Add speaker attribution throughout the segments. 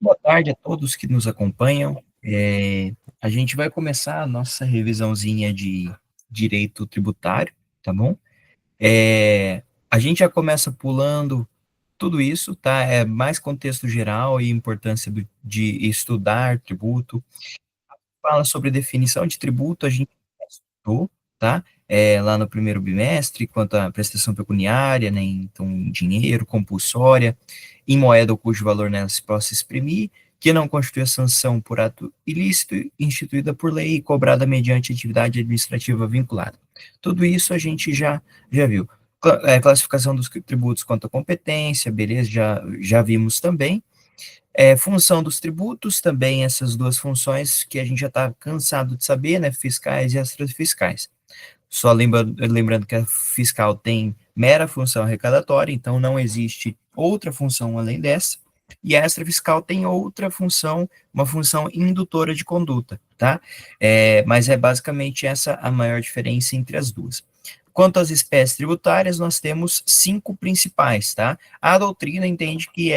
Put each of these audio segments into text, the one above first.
Speaker 1: Boa tarde a todos que nos acompanham. A gente vai começar a nossa revisãozinha de direito tributário, tá bom? A gente já começa pulando tudo isso, tá? É mais contexto geral e importância de estudar tributo. Fala sobre definição de tributo, a gente estudou, tá? Lá no primeiro bimestre, quanto à prestação pecuniária, né? Então, em dinheiro, compulsória, em moeda ou cujo valor nela se possa exprimir, que não constitui a sanção por ato ilícito instituída por lei e cobrada mediante atividade administrativa vinculada. Tudo isso a gente já viu. Classificação dos tributos quanto à competência, beleza, já vimos também. Função dos tributos, também essas duas funções que a gente já está cansado de saber, né, fiscais e extrafiscais. Só lembrando que a fiscal tem mera função arrecadatória, então não existe outra função além dessa, e a extrafiscal tem outra função, uma função indutora de conduta, tá? Mas é basicamente essa a maior diferença entre as duas. Quanto às espécies tributárias, nós temos 5 principais, tá? A doutrina entende que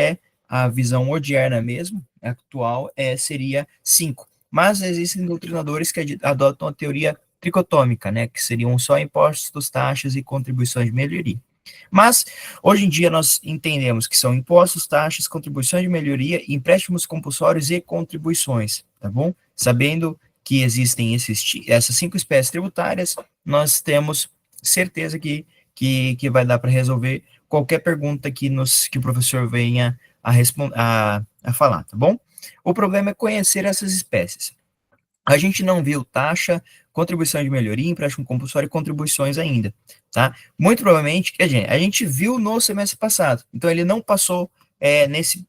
Speaker 1: a visão odierna mesmo, atual, seria 5. Mas existem doutrinadores que adotam a teoria tricotômica, né, que seriam só impostos, taxas e contribuições de melhoria. Mas, hoje em dia, nós entendemos que são impostos, taxas, contribuições de melhoria, empréstimos compulsórios e contribuições, tá bom? Sabendo que existem essas 5 espécies tributárias, nós temos certeza que vai dar para resolver qualquer pergunta que o professor venha a falar, tá bom? O problema é conhecer essas espécies. A gente não viu taxa, contribuição de melhoria, empréstimo compulsório e contribuições ainda, tá? Muito provavelmente, a gente viu no semestre passado, então ele não passou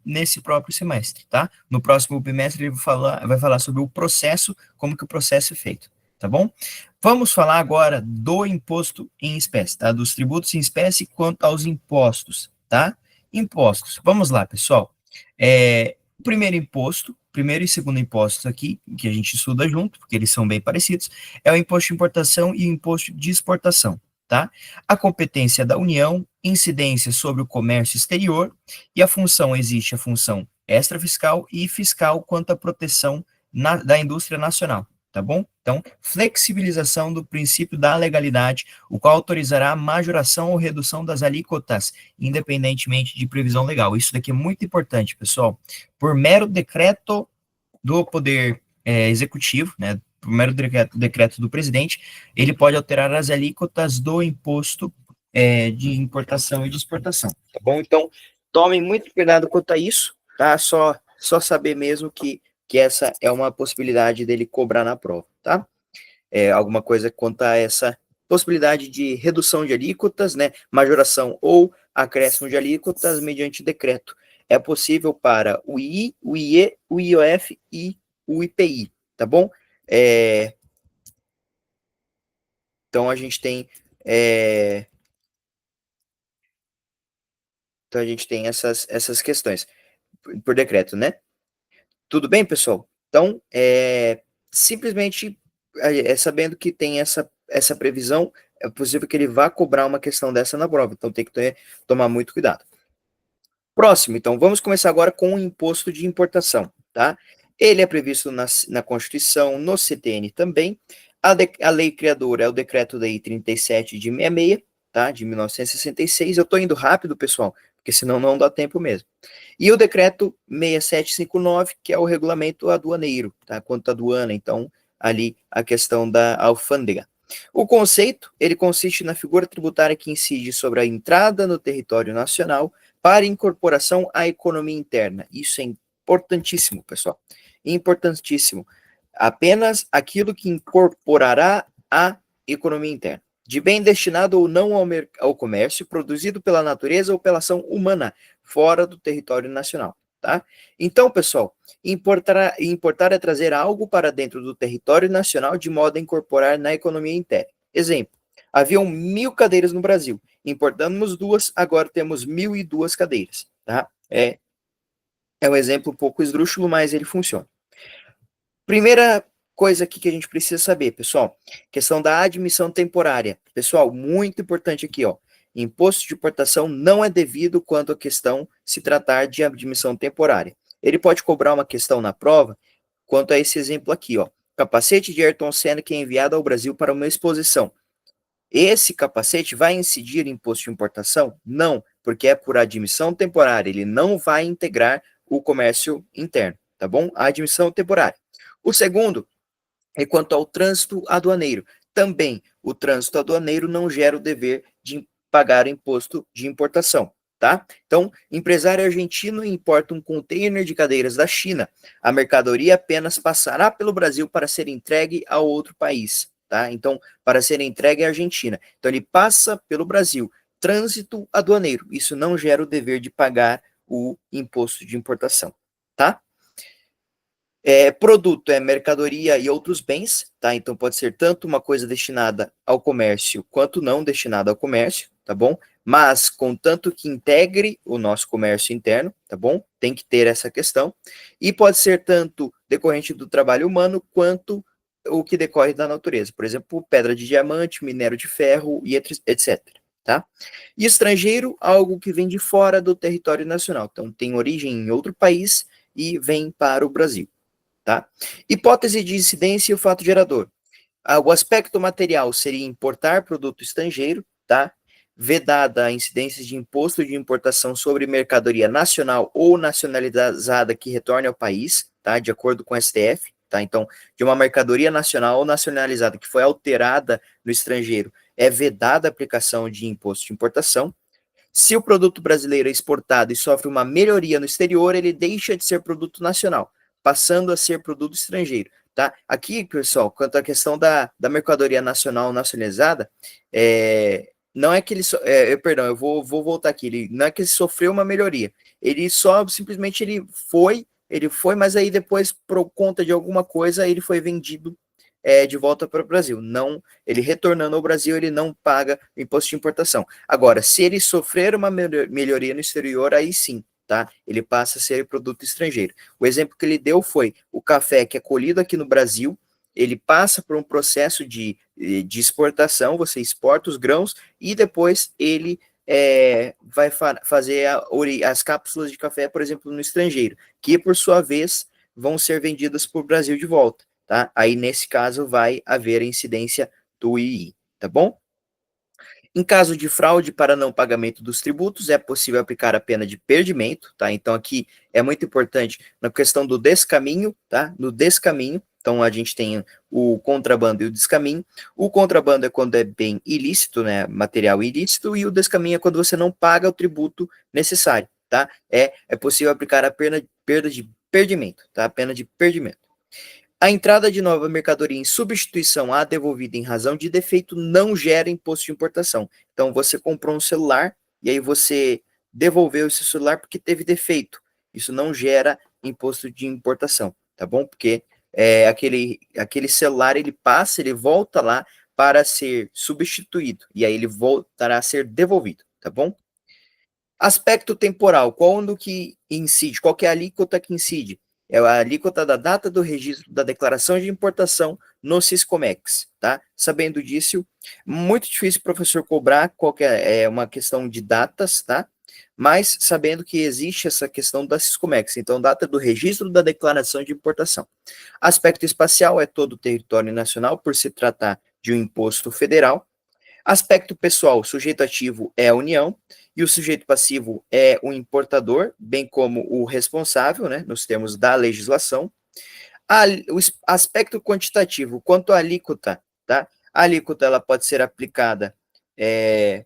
Speaker 1: nesse próprio semestre, tá? No próximo bimestre ele vai falar sobre o processo, como que o processo é feito, tá bom? Vamos falar agora do imposto em espécie, tá? Dos tributos em espécie quanto aos impostos, tá? Impostos. Vamos lá, pessoal. O primeiro imposto, primeiro e segundo impostos aqui, que a gente estuda junto, porque eles são bem parecidos, é o imposto de importação e o imposto de exportação, tá? A competência da União, incidência sobre o comércio exterior, e existe a função extrafiscal e fiscal quanto à proteção da indústria nacional, tá bom? Então, flexibilização do princípio da legalidade, o qual autorizará a majoração ou redução das alíquotas, independentemente de previsão legal. Isso daqui é muito importante, pessoal. Por mero decreto do Poder Executivo, né, por mero decreto do presidente, ele pode alterar as alíquotas do imposto de importação e de exportação, tá bom? Então, tomem muito cuidado quanto a isso, tá? Só saber mesmo que essa é uma possibilidade dele cobrar na prova, tá? Alguma coisa quanto a essa possibilidade de redução de alíquotas, né, majoração ou acréscimo de alíquotas mediante decreto. É possível para o II, o IE, o IOF e o IPI, tá bom? Então a gente tem essas questões por decreto, né? Tudo bem, pessoal? Então, simplesmente sabendo que tem essa previsão, é possível que ele vá cobrar uma questão dessa na prova, então tem que tomar muito cuidado. Próximo, então, vamos começar agora com o imposto de importação, tá? Ele é previsto na Constituição, no CTN também. A lei criadora é o Decreto-Lei 37 de 66, tá? De 1966. Eu estou indo rápido, pessoal, porque senão não dá tempo mesmo. E o Decreto 6759, que é o regulamento aduaneiro, tá? Quanto à aduana, então, ali a questão da alfândega. O conceito, ele consiste na figura tributária que incide sobre a entrada no território nacional para incorporação à economia interna. Isso é importantíssimo, pessoal. Importantíssimo. Apenas aquilo que incorporará à economia interna, de bem destinado ou não ao comércio, produzido pela natureza ou pela ação humana, fora do território nacional, tá? Então, pessoal, importar é trazer algo para dentro do território nacional de modo a incorporar na economia interna. Exemplo, haviam 1.000 cadeiras no Brasil, importamos 2, agora temos 1.002 cadeiras, tá? É um exemplo um pouco esdrúxulo, mas ele funciona. Primeira coisa aqui que a gente precisa saber, pessoal, questão da admissão temporária. Pessoal, muito importante aqui, ó. Imposto de importação não é devido quando a questão se tratar de admissão temporária. ele pode cobrar uma questão na prova quanto a esse exemplo aqui, ó. Capacete de Ayrton Senna que é enviado ao Brasil para uma exposição. Esse capacete vai incidir em imposto de importação? Não, porque é por admissão temporária, ele não vai integrar o comércio interno, tá bom? A admissão temporária. O segundo é quanto ao trânsito aduaneiro. Também, o trânsito aduaneiro não gera o dever de pagar imposto de importação, tá? Então, empresário argentino importa um container de cadeiras da China. A mercadoria apenas passará pelo Brasil para ser entregue a outro país, tá? Então, para ser entregue à Argentina. Então, ele passa pelo Brasil. Trânsito aduaneiro. Isso não gera o dever de pagar o imposto de importação, tá? Produto é mercadoria e outros bens, tá? Então pode ser tanto uma coisa destinada ao comércio quanto não destinada ao comércio, tá bom? Mas contanto que integre o nosso comércio interno, tá bom? Tem que ter essa questão. E pode ser tanto decorrente do trabalho humano quanto o que decorre da natureza. Por exemplo, pedra de diamante, minério de ferro e etc. Tá? E estrangeiro, algo que vem de fora do território nacional. Então tem origem em outro país e vem para o Brasil. Tá? Hipótese de incidência e o fato gerador. O aspecto material seria importar produto estrangeiro, tá? Vedada a incidência de imposto de importação sobre mercadoria nacional ou nacionalizada que retorne ao país, tá? De acordo com o STF, tá? Então, de uma mercadoria nacional ou nacionalizada que foi alterada no estrangeiro, é vedada a aplicação de imposto de importação. Se o produto brasileiro é exportado e sofre uma melhoria no exterior, ele deixa de ser produto nacional, passando a ser produto estrangeiro, tá? Aqui, pessoal, quanto à questão da mercadoria nacional nacionalizada, não é que ele, perdão, eu vou voltar aqui, ele, não é que ele sofreu uma melhoria, ele só, simplesmente, ele foi, mas aí depois, por conta de alguma coisa, ele foi vendido de volta para o Brasil. Não, ele retornando ao Brasil, ele não paga o imposto de importação. Agora, se ele sofrer uma melhoria no exterior, aí sim, tá? Ele passa a ser produto estrangeiro. O exemplo que ele deu foi o café que é colhido aqui no Brasil, ele passa por um processo de exportação, você exporta os grãos e depois ele vai fazer as cápsulas de café, por exemplo, no estrangeiro, que por sua vez vão ser vendidas para o Brasil de volta. Tá? Aí, nesse caso, vai haver a incidência do II, tá bom? Em caso de fraude para não pagamento dos tributos, é possível aplicar a pena de perdimento, tá? Então, aqui é muito importante na questão do descaminho, tá? No descaminho, então a gente tem o contrabando e o descaminho. O contrabando é quando é bem ilícito, né? Material ilícito, e o descaminho é quando você não paga o tributo necessário, tá? É possível aplicar a perda de perdimento, tá? A pena de perdimento. A entrada de nova mercadoria em substituição à devolvida em razão de defeito não gera imposto de importação. Então, você comprou um celular e aí você devolveu esse celular porque teve defeito. Isso não gera imposto de importação, tá bom? Porque aquele celular, ele passa, ele volta lá para ser substituído. E aí ele voltará a ser devolvido, tá bom? Aspecto temporal, quando que incide? Qual que é a alíquota que incide? É a alíquota da data do registro da declaração de importação no Siscomex, tá? Sabendo disso, muito difícil o professor cobrar qual que é uma questão de datas, tá? Mas sabendo que existe essa questão da Siscomex, então data do registro da declaração de importação. Aspecto espacial é todo o território nacional, por se tratar de um imposto federal. Aspecto pessoal, o sujeito ativo é a União e o sujeito passivo é o importador, bem como o responsável, né, nos termos da legislação. O aspecto quantitativo, quanto à alíquota, tá? A alíquota ela pode ser aplicada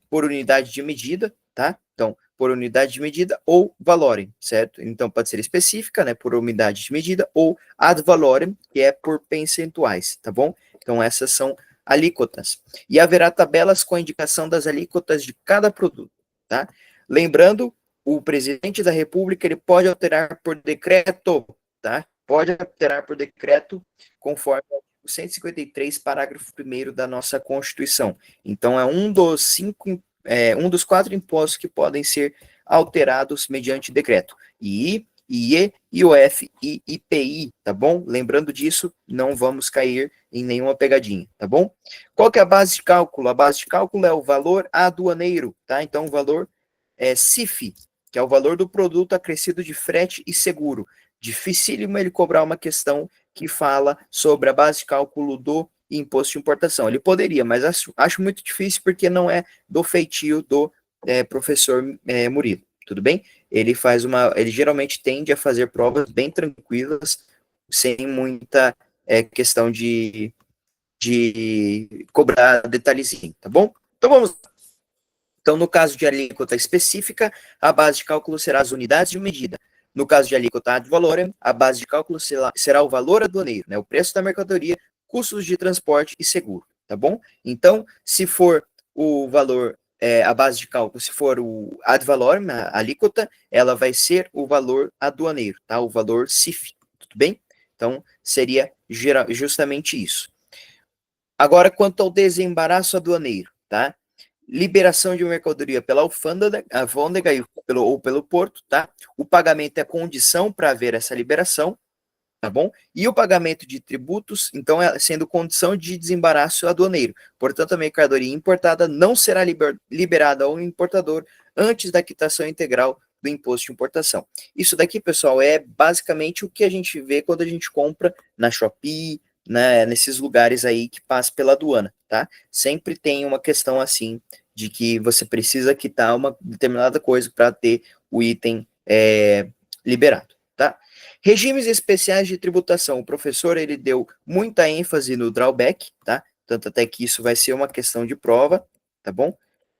Speaker 1: por unidade de medida, tá? Então, por unidade de medida ou valorem, certo? Então, pode ser específica, né, por unidade de medida, ou ad valorem, que é por percentuais, tá bom? Então, essas são alíquotas. E haverá tabelas com a indicação das alíquotas de cada produto, tá? Lembrando, o presidente da República, ele pode alterar por decreto, tá? Pode alterar por decreto, conforme o artigo 153, parágrafo 1º da nossa Constituição. Então, é um dos 4 impostos que podem ser alterados mediante decreto. II, IE, IOF e IPI, tá bom? Lembrando disso, não vamos cair em nenhuma pegadinha, tá bom? Qual que é a base de cálculo? A base de cálculo é o valor aduaneiro, tá? Então, o valor CIF, que é o valor do produto acrescido de frete e seguro. Dificílimo ele cobrar uma questão que fala sobre a base de cálculo do imposto de importação. Ele poderia, mas acho muito difícil porque não é do feitio do professor Murilo, tudo bem? Ele geralmente tende a fazer provas bem tranquilas, sem muita questão de cobrar detalhezinho, tá bom? Então vamos. Então, no caso de alíquota específica, a base de cálculo será as unidades de medida. No caso de alíquota ad valorem, a base de cálculo será o valor aduaneiro, né, o preço da mercadoria, custos de transporte e seguro, tá bom? Então, se for o valor, a base de cálculo, se for o ad valorem, a alíquota, ela vai ser o valor aduaneiro, tá? O valor CIF, tudo bem? Então, seria justamente isso. Agora, quanto ao desembaraço aduaneiro, tá? Liberação de mercadoria pela alfândega ou pelo porto, tá? O pagamento é condição para haver essa liberação, tá bom? E o pagamento de tributos, então, sendo condição de desembaraço aduaneiro. Portanto, a mercadoria importada não será liberada ao importador antes da quitação integral do imposto de importação. Isso daqui, pessoal, é basicamente o que a gente vê quando a gente compra na Shopee, né, nesses lugares aí que passa pela aduana, tá? Sempre tem uma questão assim de que você precisa quitar uma determinada coisa para ter o item liberado, tá? Regimes especiais de tributação. O professor, ele deu muita ênfase no drawback, tá? Tanto até que isso vai ser uma questão de prova, tá bom?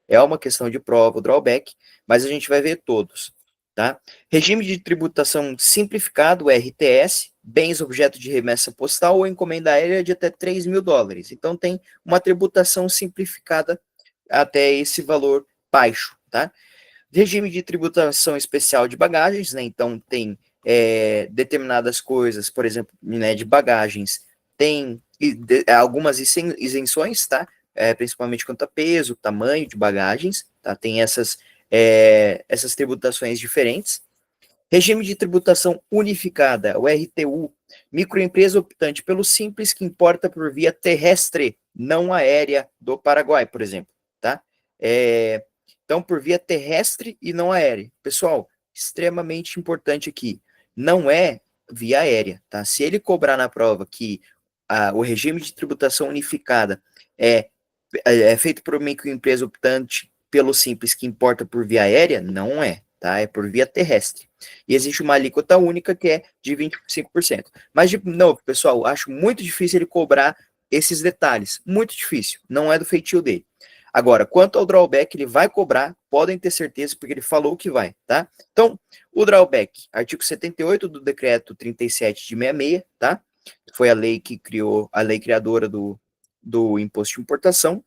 Speaker 1: É uma questão de prova, o drawback, mas a gente vai ver todos, tá? Regime de tributação simplificado, RTS, bens objeto de remessa postal ou encomenda aérea de até $3.000. Então, tem uma tributação simplificada até esse valor baixo, tá? Regime de tributação especial de bagagens, né? Então, tem determinadas coisas, por exemplo, né, de bagagens, tem algumas isenções, tá? Principalmente quanto a peso, tamanho de bagagens, tá? Tem essas tributações diferentes. Regime de tributação unificada, o RTU, microempresa optante pelo Simples que importa por via terrestre, não aérea do Paraguai, por exemplo, tá? Então, por via terrestre e não aérea. Pessoal, extremamente importante aqui, não é via aérea, tá? Se ele cobrar na prova que o regime de tributação unificada é feito por microempresa optante pelo Simples que importa por via aérea, não é, tá? É por via terrestre. E existe uma alíquota única que é de 25%. Mas, de novo, pessoal, acho muito difícil ele cobrar esses detalhes. Muito difícil. Não é do feitio dele. Agora, quanto ao drawback, ele vai cobrar, podem ter certeza, porque ele falou que vai, tá? Então, o drawback, artigo 78 do decreto 37 de 66, tá? Foi a lei que criou, a lei criadora do imposto de importação.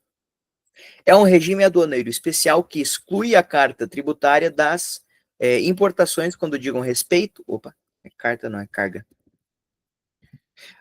Speaker 1: É um regime aduaneiro especial que exclui a carta tributária das importações quando digam respeito. Opa, é carta, não é carga.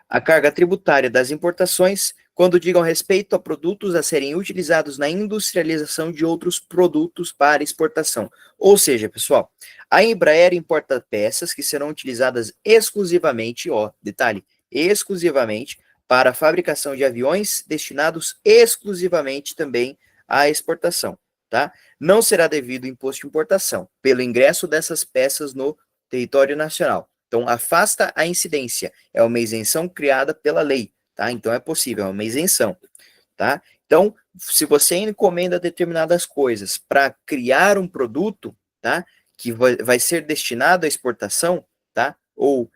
Speaker 1: A carga tributária das importações quando digam respeito a produtos a serem utilizados na industrialização de outros produtos para exportação. Ou seja, pessoal, a Embraer importa peças que serão utilizadas exclusivamente, ó, detalhe, exclusivamente para a fabricação de aviões destinados exclusivamente também à exportação, tá? Não será devido imposto de importação pelo ingresso dessas peças no território nacional. Então, afasta a incidência. É uma isenção criada pela lei, tá? Então, é possível, é uma isenção, tá? Então, se você encomenda determinadas coisas para criar um produto, tá? Que vai ser destinado à exportação, tá? Ou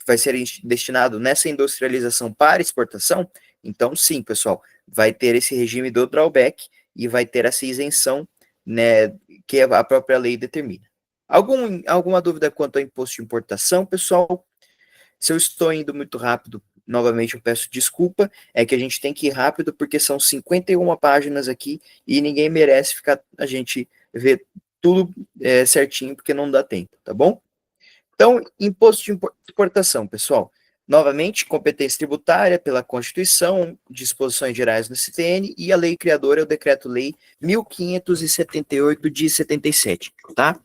Speaker 1: vai ser destinado nessa industrialização para exportação, então, sim, pessoal, vai ter esse regime do drawback e vai ter essa isenção, né, que a própria lei determina. Alguma dúvida quanto ao imposto de importação, pessoal? Se eu estou indo muito rápido, novamente eu peço desculpa, é que a gente tem que ir rápido porque são 51 páginas aqui e ninguém merece a gente ver tudo certinho porque não dá tempo, tá bom? Então, imposto de importação, pessoal. Novamente, competência tributária pela Constituição, disposições gerais no CTN e a lei criadora é o Decreto-Lei 1578 de 77, tá?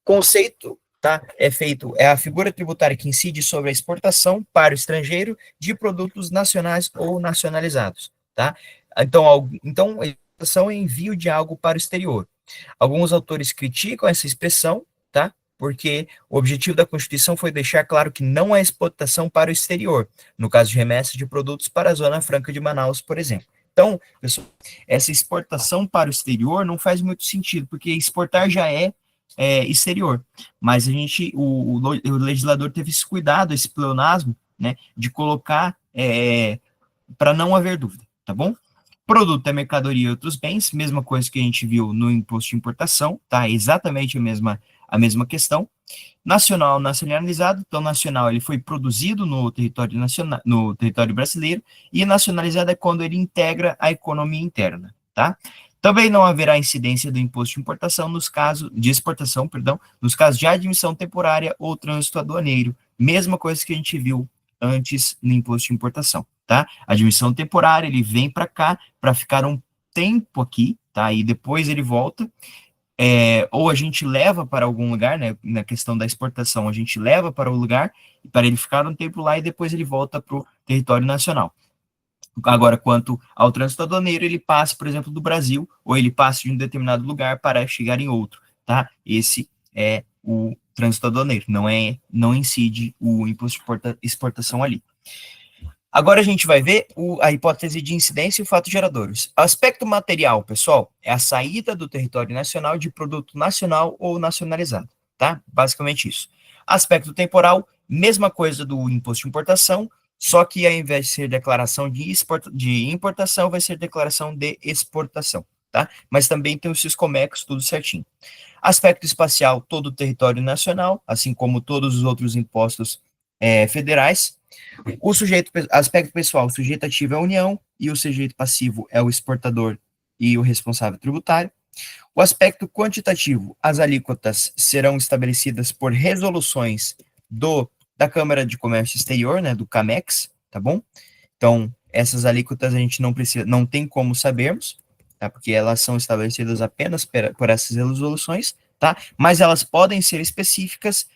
Speaker 1: Conceito, tá? É a figura tributária que incide sobre a exportação para o estrangeiro de produtos nacionais ou nacionalizados, tá? Então a exportação é envio de algo para o exterior. Alguns autores criticam essa expressão, tá? Porque o objetivo da Constituição foi deixar claro que não há exportação para o exterior, no caso de remessa de produtos para a Zona Franca de Manaus, por exemplo. Então, pessoal, essa exportação para o exterior não faz muito sentido, porque exportar já é exterior. Mas a gente, o legislador teve esse cuidado, esse pleonasmo, né, de colocar para não haver dúvida, tá bom? Produto é mercadoria e outros bens, mesma coisa que a gente viu no imposto de importação, tá? Exatamente a mesma questão. Nacional, nacionalizado, então nacional ele foi produzido no território nacional, no território brasileiro, e nacionalizado é quando ele integra a economia interna, tá? Também não haverá incidência do imposto de importação nos casos de exportação, perdão, nos casos de admissão temporária ou trânsito aduaneiro, mesma coisa que a gente viu antes no imposto de importação, tá? Admissão temporária, ele vem para cá para ficar um tempo aqui, tá? E depois ele volta, ou a gente leva para algum lugar, né, na questão da exportação, a gente leva para o lugar, para ele ficar um tempo lá e depois ele volta para o território nacional. Agora, quanto ao trânsito aduaneiro, ele passa, por exemplo, do Brasil, ou ele passa de um determinado lugar para chegar em outro, tá? Esse é o trânsito aduaneiro, não incide o imposto de exportação ali. Agora a gente vai ver a hipótese de incidência e o fato geradores. Aspecto material, pessoal, é a saída do território nacional de produto nacional ou nacionalizado, tá? Basicamente isso. Aspecto temporal, mesma coisa do imposto de importação, só que ao invés de ser declaração de importação, vai ser declaração de exportação, tá? Mas também tem os seus comecos, tudo certinho. Aspecto espacial, todo o território nacional, assim como todos os outros impostos federais. O sujeito, aspecto pessoal, o sujeito ativo é a União e o sujeito passivo é o exportador e o responsável tributário. O aspecto quantitativo, as alíquotas serão estabelecidas por resoluções da Câmara de Comércio Exterior, né, do CAMEX, tá bom? Então, essas alíquotas a gente não tem como sabermos, tá? Porque elas são estabelecidas apenas por essas resoluções, tá? Mas elas podem ser específicas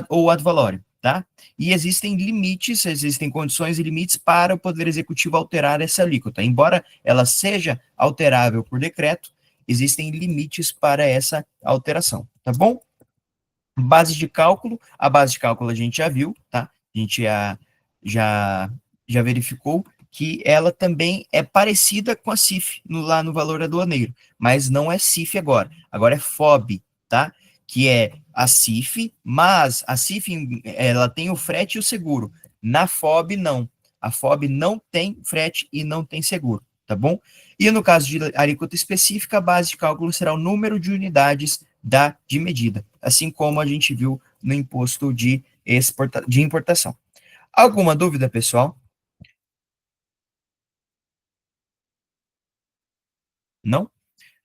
Speaker 1: ou ad valorem, tá? E existem condições e limites para o Poder Executivo alterar essa alíquota. Embora ela seja alterável por decreto, existem limites para essa alteração, tá bom? Base de cálculo, a base de cálculo a gente já viu, tá? A gente já, já verificou que ela também é parecida com a CIF lá no valor aduaneiro, mas não é CIF agora é FOB, tá? Que é a CIF, mas a CIF ela tem o frete e o seguro. Na FOB não. A FOB não tem frete e não tem seguro, tá bom? E no caso de alíquota específica, a base de cálculo será o número de unidades de medida, assim como a gente viu no imposto de importação. Alguma dúvida, pessoal? Não?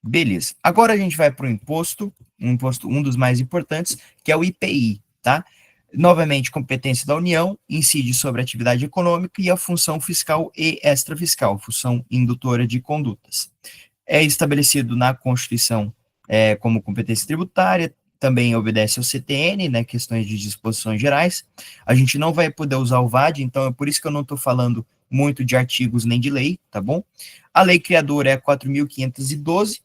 Speaker 1: Beleza. Agora a gente vai para o imposto, um dos mais importantes, que é o IPI, tá? Novamente, competência da União, incide sobre a atividade econômica e a função fiscal e extrafiscal, função indutora de condutas. É estabelecido na Constituição como competência tributária, também obedece ao CTN, né, questões de disposições gerais. A gente não vai poder usar o VAD, então é por isso que eu não estou falando muito de artigos nem de lei, tá bom? A lei criadora é a 4.512,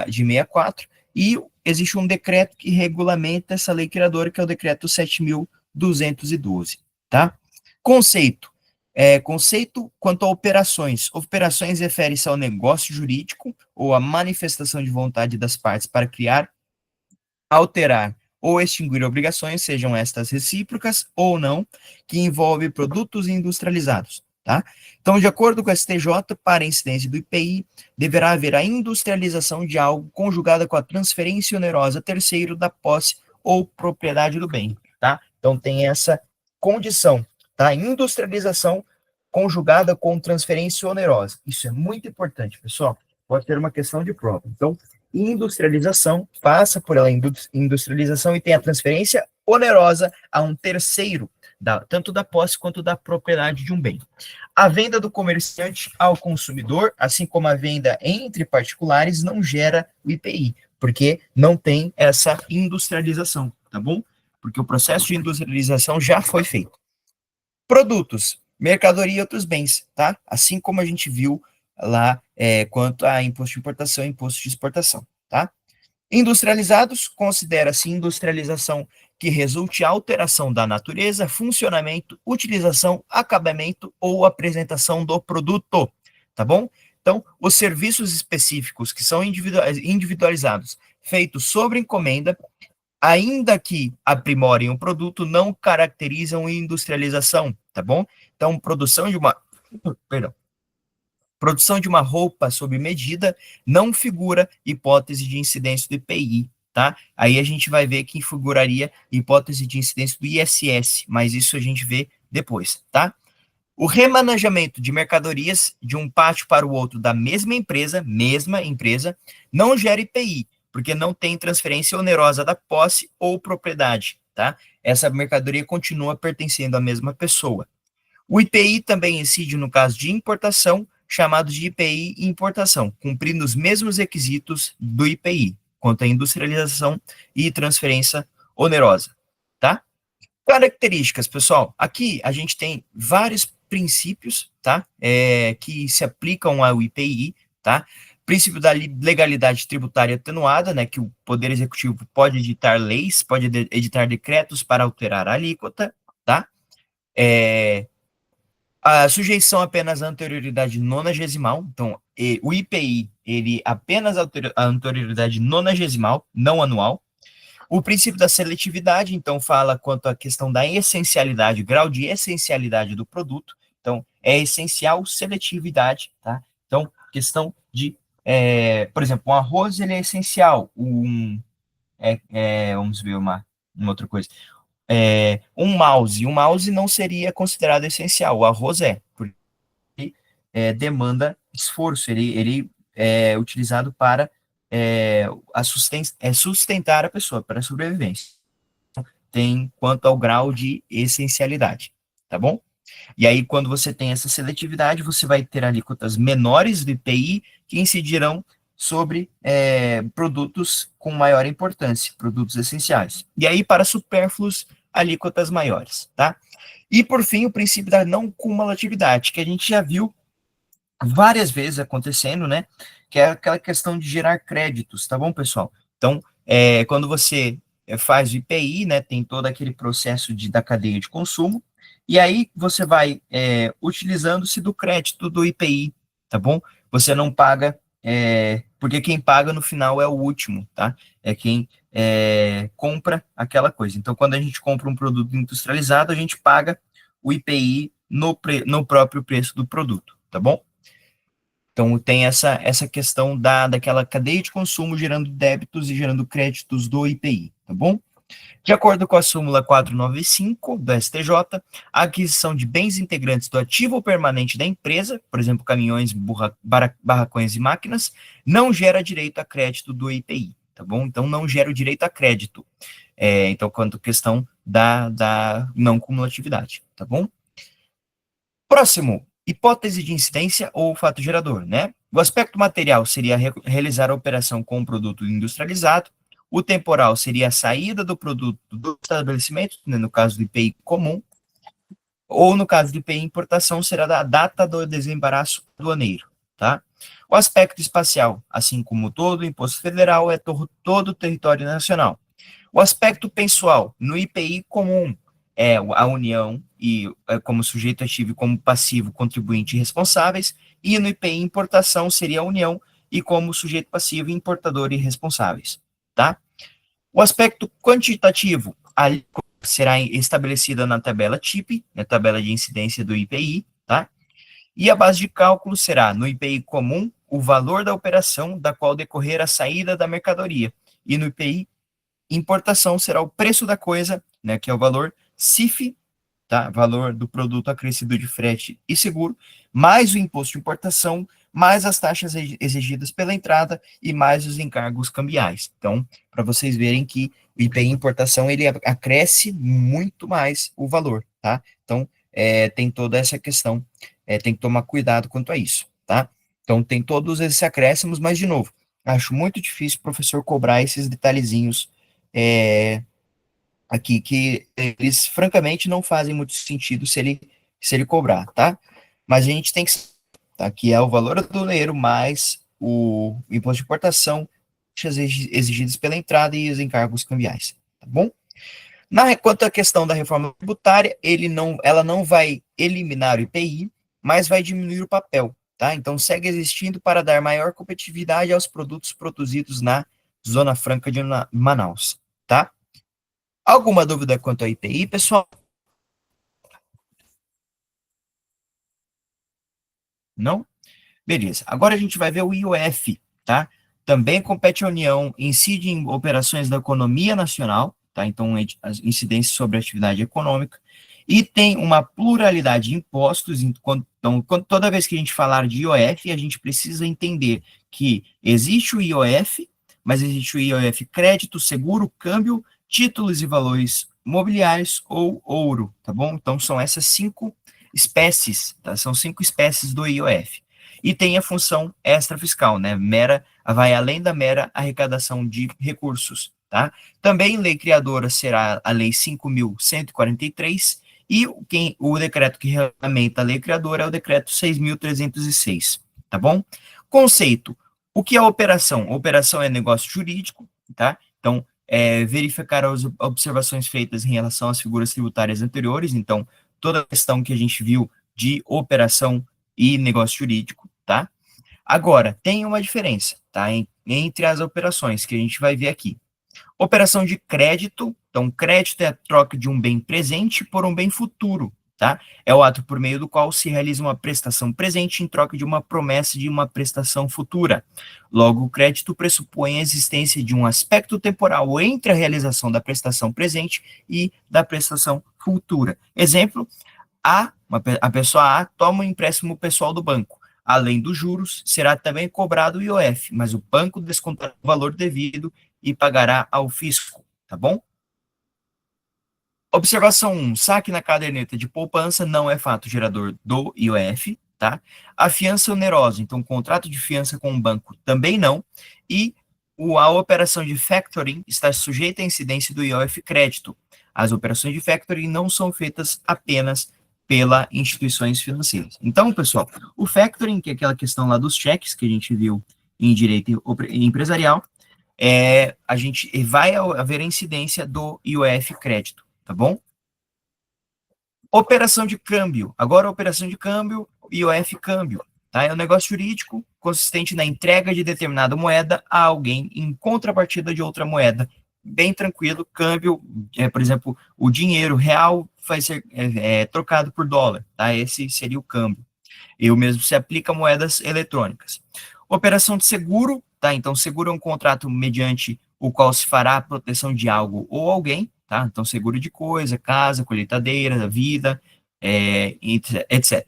Speaker 1: de 64, e existe um decreto que regulamenta essa lei criadora, que é o decreto 7.212, tá? Conceito. Conceito quanto a operações. Operações refere-se ao negócio jurídico ou à manifestação de vontade das partes para criar, alterar ou extinguir obrigações, sejam estas recíprocas ou não, que envolve produtos industrializados, tá? Então, de acordo com o STJ, para a incidência do IPI, deverá haver a industrialização de algo conjugada com a transferência onerosa a terceiro da posse ou propriedade do bem, tá? Então, tem essa condição, tá? Industrialização conjugada com transferência onerosa. Isso é muito importante, pessoal. Pode ter uma questão de prova. Então, industrialização passa por ela industrialização e tem a transferência onerosa a um terceiro, tanto da posse quanto da propriedade de um bem. A venda do comerciante ao consumidor, assim como a venda entre particulares, não gera o IPI, porque não tem essa industrialização, tá bom? Porque o processo de industrialização já foi feito. Produtos, mercadoria e outros bens, tá? Assim como a gente viu lá quanto a imposto de importação e imposto de exportação, tá? Industrializados, considera-se industrialização que resulte alteração da natureza, funcionamento, utilização, acabamento ou apresentação do produto, tá bom? Então, os serviços específicos que são individualizados, feitos sobre encomenda, ainda que aprimorem o produto, não caracterizam industrialização, tá bom? Então, perdão, produção de uma roupa sob medida não figura hipótese de incidência do IPI, tá? Aí a gente vai ver que figuraria hipótese de incidência do ISS, mas isso a gente vê depois, tá? O remanejamento de mercadorias de um pátio para o outro da mesma empresa, não gera IPI, porque não tem transferência onerosa da posse ou propriedade, tá? Essa mercadoria continua pertencendo à mesma pessoa. O IPI também incide no caso de importação, chamado de IPI importação, cumprindo os mesmos requisitos do IPI, quanto à industrialização e transferência onerosa, tá? Características, pessoal. Aqui a gente tem vários princípios, tá? Que se aplicam ao IPI, tá? Princípio da legalidade tributária atenuada, né? Que o Poder Executivo pode editar leis, pode editar decretos para alterar a alíquota, tá? A sujeição apenas à anterioridade nonagesimal, então o IPI, ele apenas a anterioridade nonagesimal, não anual. O princípio da seletividade, então, fala quanto à questão da essencialidade, o grau de essencialidade do produto. Então, é essencial seletividade, tá? Então, questão de, por exemplo, um arroz, ele é essencial. Vamos ver uma outra coisa. Um mouse não seria considerado essencial, o arroz porque demanda esforço, ele é utilizado para sustentar a pessoa, para a sobrevivência. Tem quanto ao grau de essencialidade, tá bom? E aí, quando você tem essa seletividade, você vai ter alíquotas menores do IPI que incidirão sobre produtos com maior importância, produtos essenciais. E aí, para supérfluos, alíquotas maiores, tá? E, por fim, o princípio da não cumulatividade, que a gente já viu várias vezes acontecendo, né? Que é aquela questão de gerar créditos, tá bom, pessoal? Então, quando você faz o IPI, né, tem todo aquele processo da cadeia de consumo, e aí você vai utilizando-se do crédito do IPI, tá bom? Você não paga, porque quem paga no final é o último, tá? É quem compra aquela coisa. Então, quando a gente compra um produto industrializado, a gente paga o IPI no próprio preço do produto, tá bom? Então, tem essa questão daquela cadeia de consumo gerando débitos e gerando créditos do IPI, tá bom? De acordo com a súmula 495 do STJ, a aquisição de bens integrantes do ativo permanente da empresa, por exemplo, caminhões, barracões e máquinas, não gera direito a crédito do IPI, tá bom? Então, não gera o direito a crédito. Então, quanto à questão da não cumulatividade, tá bom? Próximo, hipótese de incidência ou fato gerador, né? O aspecto material seria realizar a operação com o produto industrializado, o temporal seria a saída do produto do estabelecimento, né, no caso do IPI comum, ou no caso do IPI importação, será da data do desembaraço aduaneiro, tá? O aspecto espacial, assim como todo o imposto federal, é todo o território nacional. O aspecto pessoal, no IPI comum, é a União e como sujeito ativo e como passivo, contribuinte e responsáveis, e no IPI importação seria a União e como sujeito passivo, importador e responsáveis, tá? O aspecto quantitativo, ali será estabelecida na tabela TIP, na tabela de incidência do IPI, tá? E a base de cálculo será, no IPI comum, o valor da operação da qual decorrer a saída da mercadoria, e no IPI importação será o preço da coisa, né, que é o valor CIF, tá? Valor do produto acrescido de frete e seguro, mais o imposto de importação, mais as taxas exigidas pela entrada e mais os encargos cambiais. Então, para vocês verem que o IPI importação, ele acresce muito mais o valor, tá? Então, tem toda essa questão, tem que tomar cuidado quanto a isso, tá? Então, tem todos esses acréscimos, mas, de novo, acho muito difícil o professor cobrar esses detalhezinhos aqui, que eles, francamente, não fazem muito sentido se ele cobrar, tá? Mas a gente tem que, tá? Que é o valor aduaneiro mais o imposto de importação exigidas pela entrada e os encargos cambiais, tá bom? Quanto à questão da reforma tributária, ela não vai eliminar o IPI, mas vai diminuir o papel, tá? Então, segue existindo para dar maior competitividade aos produtos produzidos na Zona Franca de Manaus, tá? Alguma dúvida quanto ao IPI, pessoal? Não? Beleza. Agora a gente vai ver o IOF, tá? Também compete à União, incide em operações da economia nacional, tá? Então, as incidências sobre a atividade econômica, e tem uma pluralidade de impostos. Então, toda vez que a gente falar de IOF, a gente precisa entender que existe o IOF, mas existe o IOF crédito, seguro, câmbio, títulos e valores mobiliários ou ouro, tá bom? Então, são essas 5 espécies, tá? São 5 espécies do IOF. E tem a função extrafiscal, né? Vai além da mera arrecadação de recursos, tá? Também lei criadora será a Lei 5.143 e o decreto que regulamenta a lei criadora é o decreto 6.306, tá bom? Conceito. O que é operação? Operação é negócio jurídico, tá? Então, verificar as observações feitas em relação às figuras tributárias anteriores. Então, toda a questão que a gente viu de operação e negócio jurídico, tá? Agora, tem uma diferença, tá? Entre as operações que a gente vai ver aqui. Operação de crédito, então, crédito é a troca de um bem presente por um bem futuro, tá? É o ato por meio do qual se realiza uma prestação presente em troca de uma promessa de uma prestação futura. Logo, o crédito pressupõe a existência de um aspecto temporal entre a realização da prestação presente e da prestação futura. Exemplo, a pessoa A toma um empréstimo pessoal do banco. Além dos juros, será também cobrado o IOF, mas o banco descontará o valor devido e pagará ao fisco, tá bom? Observação 1. Saque na caderneta de poupança não é fato gerador do IOF, tá? A fiança onerosa, então contrato de fiança com o banco também não. E a operação de factoring está sujeita à incidência do IOF crédito. As operações de factoring não são feitas apenas pelas instituições financeiras. Então, pessoal, o factoring, que é aquela questão lá dos cheques que a gente viu em direito empresarial, a gente vai haver a incidência do IOF crédito, tá bom? Operação de câmbio. Agora, operação de câmbio, IOF câmbio. Tá? É um negócio jurídico consistente na entrega de determinada moeda a alguém em contrapartida de outra moeda. Bem tranquilo, câmbio, por exemplo, o dinheiro real vai ser trocado por dólar. Tá? Esse seria o câmbio. E o mesmo se aplica a moedas eletrônicas. Operação de seguro, tá? Então, seguro é um contrato mediante o qual se fará a proteção de algo ou alguém, tá? Então, seguro de coisa, casa, colheitadeira, vida, etc.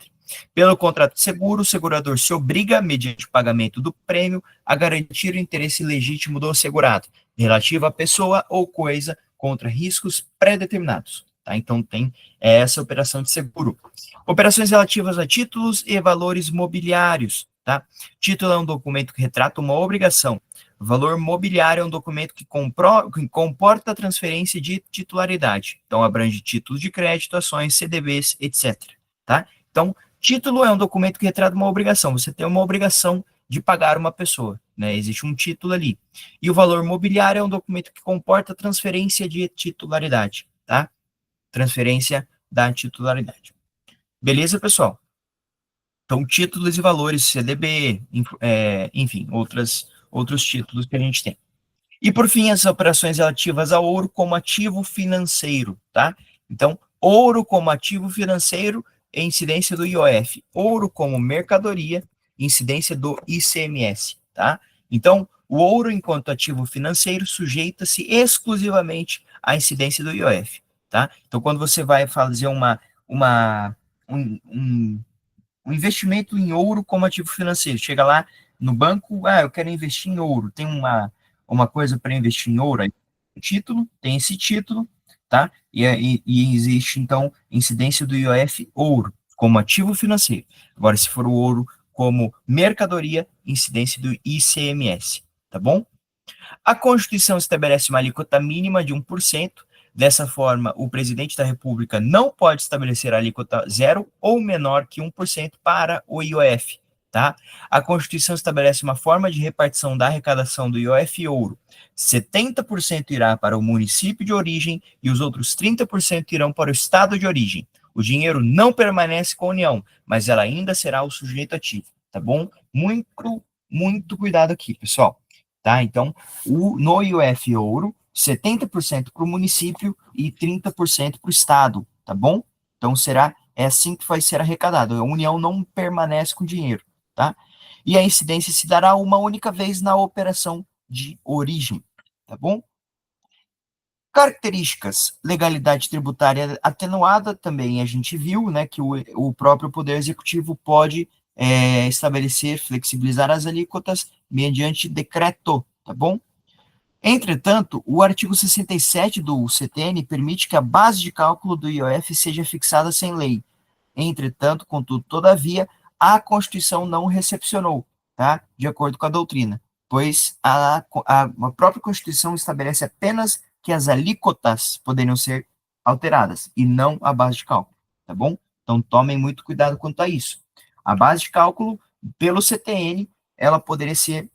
Speaker 1: Pelo contrato de seguro, o segurador se obriga, mediante o pagamento do prêmio, a garantir o interesse legítimo do segurado, relativo à pessoa ou coisa, contra riscos pré-determinados. Tá? Então, tem essa operação de seguro. Operações relativas a títulos e valores mobiliários. Tá? Título é um documento que retrata uma obrigação. Valor mobiliário é um documento que comporta a transferência de titularidade. Então, abrange títulos de crédito, ações, CDBs, etc. Tá? Então, título é um documento que retrata uma obrigação. Você tem uma obrigação de pagar uma pessoa, né? Existe um título ali. E o valor mobiliário é um documento que comporta a transferência de titularidade, tá? Transferência da titularidade. Beleza, pessoal? Então, títulos e valores, CDB, enfim, outros títulos que a gente tem. E, por fim, as operações relativas ao ouro como ativo financeiro, tá? Então, ouro como ativo financeiro é incidência do IOF. Ouro como mercadoria, incidência do ICMS, tá? Então, o ouro enquanto ativo financeiro sujeita-se exclusivamente à incidência do IOF, tá? Então, quando você vai fazer um investimento em ouro como ativo financeiro. Chega lá no banco, eu quero investir em ouro. Tem uma coisa para investir em ouro, aí, um título, tem esse título, tá? E existe, então, incidência do IOF ouro como ativo financeiro. Agora, se for o ouro como mercadoria, incidência do ICMS, tá bom? A Constituição estabelece uma alíquota mínima de 1%. Dessa forma, o presidente da República não pode estabelecer a alíquota zero ou menor que 1% para o IOF, tá? A Constituição estabelece uma forma de repartição da arrecadação do IOF ouro. 70% irá para o município de origem e os outros 30% irão para o estado de origem. O dinheiro não permanece com a União, mas ela ainda será o sujeito ativo, tá bom? Muito cuidado aqui, pessoal, tá? Então, no IOF ouro, 70% para o município e 30% para o estado, tá bom? Então, é assim que vai ser arrecadado. A União não permanece com dinheiro, tá? E a incidência se dará uma única vez na operação de origem, tá bom? Características, legalidade tributária atenuada, também a gente viu, né, que o próprio Poder Executivo pode estabelecer, flexibilizar as alíquotas mediante decreto, tá bom? Entretanto, o artigo 67 do CTN permite que a base de cálculo do IOF seja fixada sem lei. Entretanto, contudo, todavia, a Constituição não recepcionou, tá? De acordo com a doutrina, pois a própria Constituição estabelece apenas que as alíquotas poderiam ser alteradas e não a base de cálculo, tá bom? Então, tomem muito cuidado quanto a isso. A base de cálculo, pelo CTN, ela poderia ser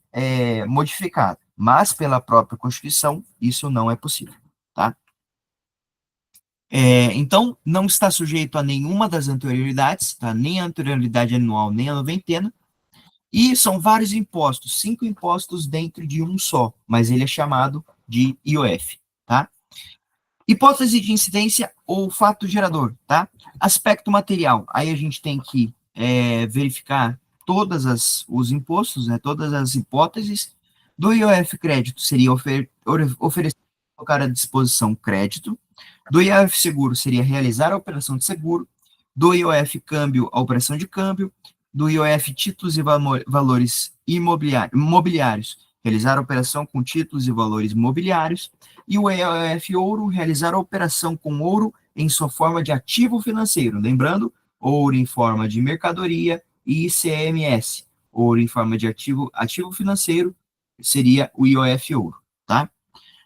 Speaker 1: modificada, mas pela própria Constituição, isso não é possível, tá? Então, não está sujeito a nenhuma das anterioridades, tá? Nem a anterioridade anual, nem a noventena, e são vários impostos, 5 impostos dentro de um só, mas ele é chamado de IOF, tá? Hipótese de incidência ou fato gerador, tá? Aspecto material, aí a gente tem que verificar os impostos, né, todas as hipóteses. Do IOF crédito seria oferecer, colocar à disposição crédito. Do IOF seguro seria realizar a operação de seguro. Do IOF câmbio, a operação de câmbio. Do IOF títulos e valores imobiliários, realizar a operação com títulos e valores imobiliários. E o IOF ouro, realizar a operação com ouro em sua forma de ativo financeiro. Lembrando, ouro em forma de mercadoria e ICMS. Ouro em forma de ativo financeiro seria o IOF ouro, tá?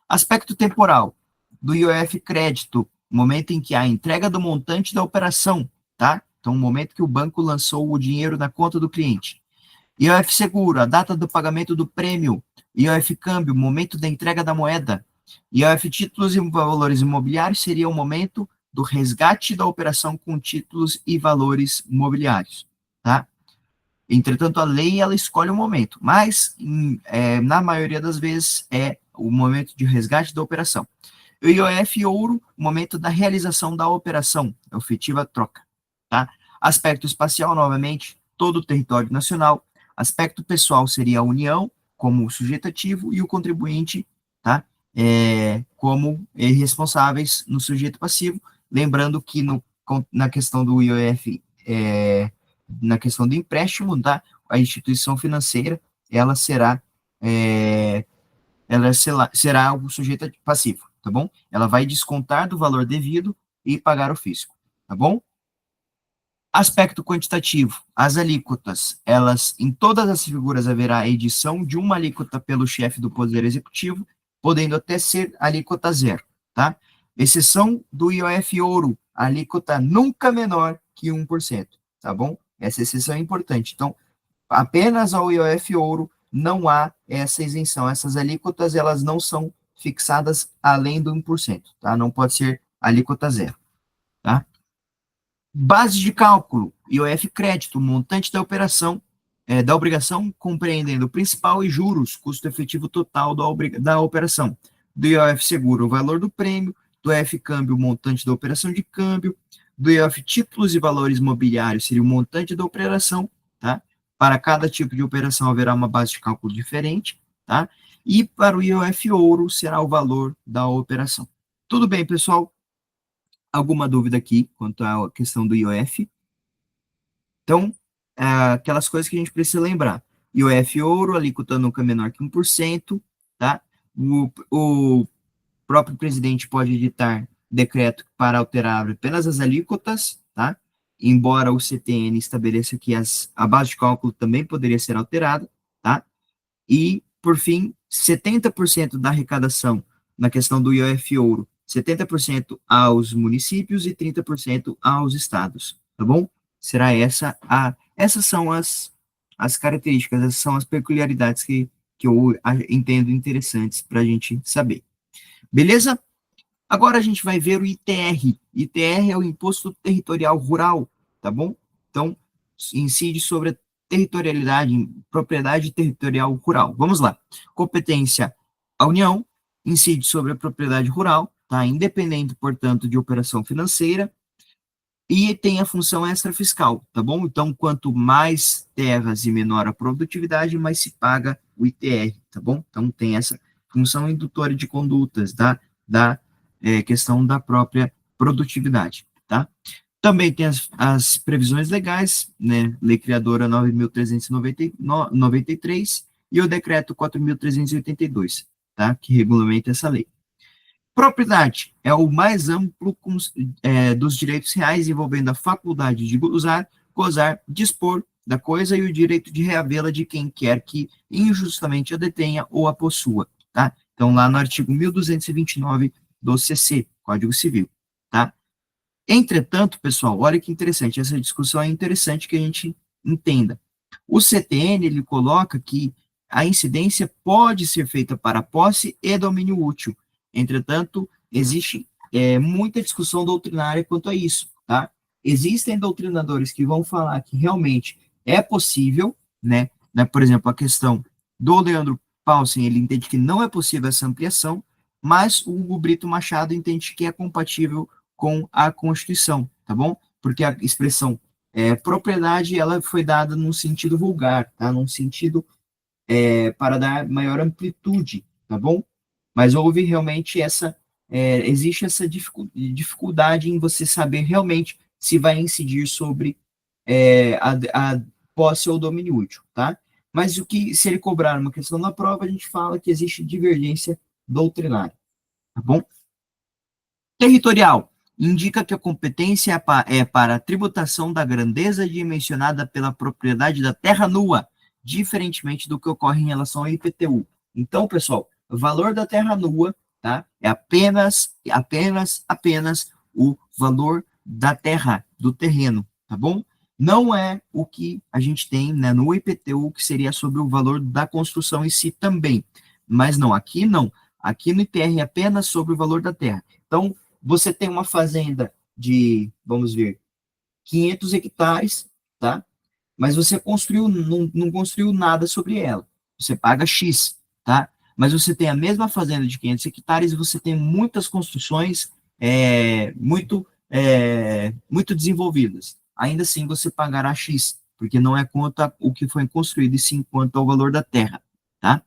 Speaker 1: Aspecto temporal do IOF crédito, momento em que há a entrega do montante da operação, tá? Então, o momento que o banco lançou o dinheiro na conta do cliente. IOF seguro, a data do pagamento do prêmio. IOF câmbio, momento da entrega da moeda. IOF títulos e valores imobiliários seria o momento do resgate da operação com títulos e valores imobiliários, tá? Entretanto, a lei, ela escolhe o momento, mas, na maioria das vezes, é o momento de resgate da operação. O IOF ouro, o momento da realização da operação, a efetiva troca, tá? Aspecto espacial, novamente, todo o território nacional. Aspecto pessoal seria a União, como sujeito ativo, e o contribuinte, tá? Como responsáveis no sujeito passivo. Lembrando que na questão do IOF, na questão do empréstimo, tá? A instituição financeira, ela será o sujeito passivo, tá bom? Ela vai descontar do valor devido e pagar o fisco, tá bom? Aspecto quantitativo, as alíquotas, em todas as figuras haverá a edição de uma alíquota pelo chefe do Poder Executivo, podendo até ser alíquota zero, tá? Exceção do IOF ouro, alíquota nunca menor que 1%, tá bom? Essa exceção é importante. Então, apenas ao IOF ouro não há essa isenção. Essas alíquotas, elas não são fixadas além do 1%, tá? Não pode ser alíquota zero, tá? Base de cálculo, IOF crédito, montante da operação, da obrigação, compreendendo principal e juros, custo efetivo total da operação. Do IOF seguro, o valor do prêmio. Do IOF câmbio, o montante da operação de câmbio. Do IOF títulos e valores mobiliários, seria o montante da operação, tá? Para cada tipo de operação haverá uma base de cálculo diferente, tá? E para o IOF ouro será o valor da operação. Tudo bem, pessoal? Alguma dúvida aqui quanto à questão do IOF? Então, aquelas coisas que a gente precisa lembrar. IOF ouro, alíquota nunca menor que 1%, tá? O próprio presidente pode editar decreto para alterar apenas as alíquotas, tá? Embora o CTN estabeleça que a base de cálculo também poderia ser alterada, tá? E, por fim, 70% da arrecadação na questão do IOF ouro, 70% aos municípios e 30% aos estados, tá bom? Essas são as características, essas são as peculiaridades que eu entendo interessantes para a gente saber. Beleza? Agora a gente vai ver o ITR. ITR é o Imposto Territorial Rural, tá bom? Então, incide sobre a territorialidade, propriedade territorial rural. Vamos lá. Competência, a União incide sobre a propriedade rural, tá? Independente, portanto, de operação financeira, e tem a função extrafiscal, tá bom? Então, quanto mais terras e menor a produtividade, mais se paga o ITR, tá bom? Então, tem essa função indutora de condutas da questão da própria produtividade, tá? Também tem as previsões legais, né? Lei Criadora 9.393 e o Decreto 4.382, tá? Que regulamenta essa lei. Propriedade é o mais amplo dos direitos reais, envolvendo a faculdade de usar, gozar, dispor da coisa e o direito de reavê-la de quem quer que injustamente a detenha ou a possua, tá? Então, lá no artigo 1229 do CC, Código Civil, tá? Entretanto, pessoal, olha que interessante, essa discussão é interessante que a gente entenda. O CTN, ele coloca que a incidência pode ser feita para posse e domínio útil. Entretanto, existe muita discussão doutrinária quanto a isso, tá? Existem doutrinadores que vão falar que realmente é possível, né? Por exemplo, a questão do Leandro Paulsen, ele entende que não é possível essa ampliação, mas o Hugo Brito Machado entende que é compatível com a Constituição, tá bom? Porque a expressão propriedade, ela foi dada num sentido vulgar, tá? Num sentido para dar maior amplitude, tá bom? Mas houve realmente existe essa dificuldade em você saber realmente se vai incidir sobre a posse ou domínio útil, tá? Mas se ele cobrar uma questão na prova, a gente fala que existe divergência doutrinária, tá bom? Territorial indica que a competência é para a tributação da grandeza dimensionada pela propriedade da terra nua, diferentemente do que ocorre em relação ao IPTU. Então, pessoal, o valor da terra nua, tá? É apenas o valor da terra, do terreno, tá bom? Não é o que a gente tem, né, no IPTU, que seria sobre o valor da construção em si também. Mas não, aqui não. Aqui no ITR é apenas sobre o valor da terra. Então, você tem uma fazenda de, vamos ver, 500 hectares, tá? Mas você não construiu nada sobre ela. Você paga X, tá? Mas você tem a mesma fazenda de 500 hectares e você tem muitas construções muito desenvolvidas. Ainda assim, você pagará X, porque não é quanto o que foi construído, e sim quanto ao valor da terra, tá?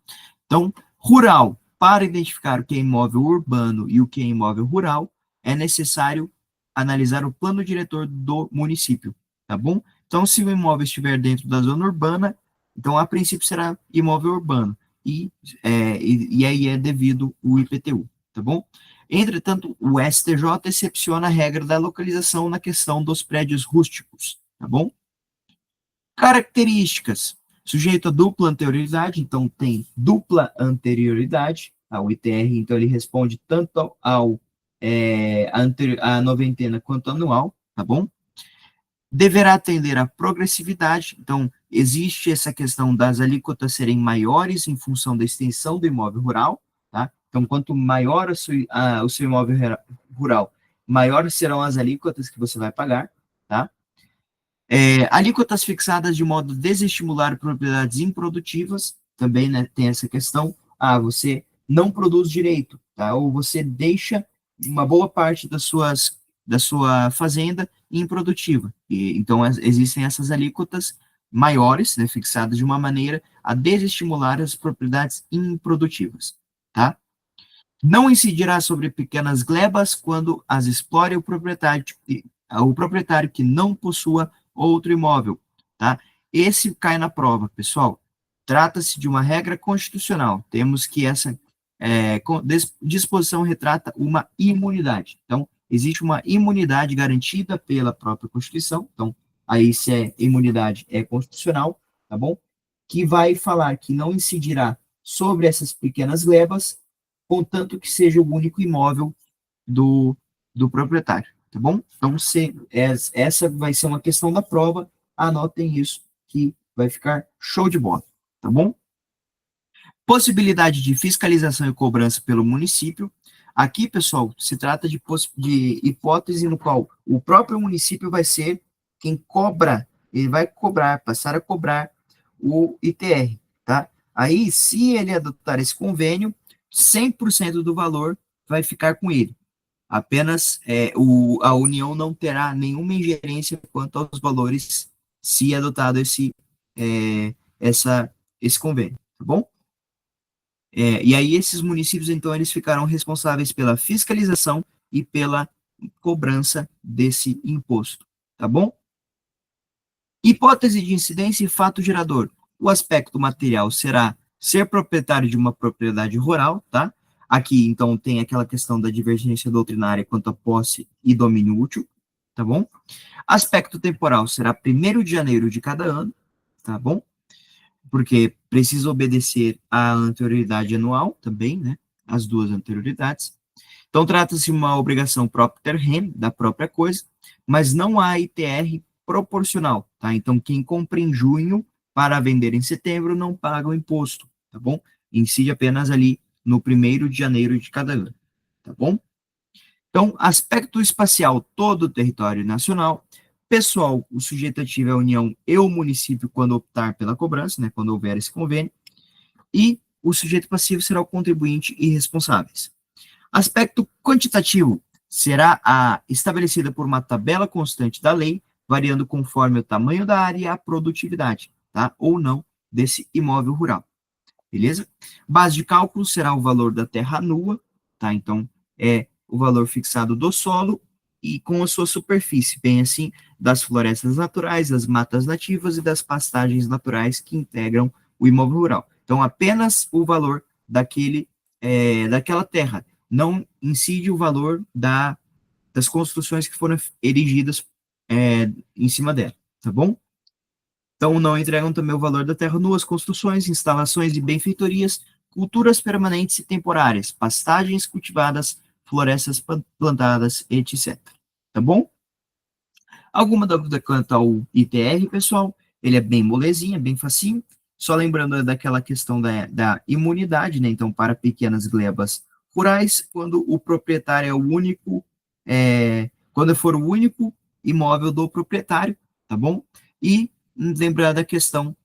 Speaker 1: Então, rural, para identificar o que é imóvel urbano e o que é imóvel rural, é necessário analisar o plano diretor do município, tá bom? Então, se o imóvel estiver dentro da zona urbana, então, a princípio, será imóvel urbano, e aí é devido o IPTU, tá bom? Entretanto, o STJ excepciona a regra da localização na questão dos prédios rústicos, tá bom? Características. Sujeito a dupla anterioridade, então tem dupla anterioridade, o ITR, então ele responde tanto a noventena quanto anual, tá bom? Deverá atender à progressividade, então existe essa questão das alíquotas serem maiores em função da extensão do imóvel rural, tá? Então, quanto maior o seu imóvel rural, maiores serão as alíquotas que você vai pagar, tá? Alíquotas fixadas de modo a desestimular propriedades improdutivas, também, né, tem essa questão, você não produz direito, tá? Ou você deixa uma boa parte da sua fazenda improdutiva. Então, existem essas alíquotas maiores, né, fixadas de uma maneira a desestimular as propriedades improdutivas, tá? Não incidirá sobre pequenas glebas quando as explore o proprietário que não possua outro imóvel, tá? Esse cai na prova, pessoal. Trata-se de uma regra constitucional. Temos que essa disposição retrata uma imunidade. Então, existe uma imunidade garantida pela própria Constituição. Então, aí se é imunidade é constitucional, tá bom? Que vai falar que não incidirá sobre essas pequenas glebas, contanto que seja o único imóvel do, do proprietário, tá bom? Então, essa vai ser uma questão da prova, anotem isso, que vai ficar show de bola, tá bom? Possibilidade de fiscalização e cobrança pelo município. Aqui, pessoal, se trata de hipótese no qual o próprio município vai ser quem cobra, ele vai cobrar, passar a cobrar o ITR, tá? Aí, se ele adotar esse convênio, 100% do valor vai ficar com ele. Apenas a União não terá nenhuma ingerência quanto aos valores se adotado é, esse convênio, tá bom? E aí esses municípios, então, eles ficarão responsáveis pela fiscalização e pela cobrança desse imposto, tá bom? Hipótese de incidência e fato gerador. O aspecto material será ser proprietário de uma propriedade rural, tá? Aqui, então, tem aquela questão da divergência doutrinária quanto à posse e domínio útil, tá bom? Aspecto temporal será 1º de janeiro de cada ano, tá bom? Porque precisa obedecer à anterioridade anual também, né? As duas anterioridades. Então, trata-se de uma obrigação propter rem, da própria coisa, mas não há ITR proporcional, tá? Então, quem compra em junho para vender em setembro não paga o imposto, tá bom? Incide apenas ali no 1º de janeiro de cada ano, tá bom? Então, aspecto espacial, todo o território nacional. Pessoal, o sujeito ativo é a União e o município quando optar pela cobrança, né, quando houver esse convênio. E o sujeito passivo será o contribuinte e responsáveis. Aspecto quantitativo será estabelecida por uma tabela constante da lei, variando conforme o tamanho da área e a produtividade, tá? Ou não, desse imóvel rural, beleza? Base de cálculo será o valor da terra nua, tá? Então, é o valor fixado do solo e com a sua superfície, bem assim, das florestas naturais, das matas nativas e das pastagens naturais que integram o imóvel rural. Então, apenas o valor daquela terra, não incide o valor das construções que foram erigidas em cima dela, tá bom? Então, não entregam também o valor da terra nua, as construções, instalações e benfeitorias, culturas permanentes e temporárias, pastagens cultivadas, florestas plantadas, etc. Tá bom? Alguma dúvida quanto ao ITR, pessoal? Ele é bem molezinha, bem facinho. Só lembrando daquela questão da imunidade, né? Então, para pequenas glebas rurais, quando o proprietário é o único, quando for o único imóvel do proprietário, tá bom? E lembrar da questão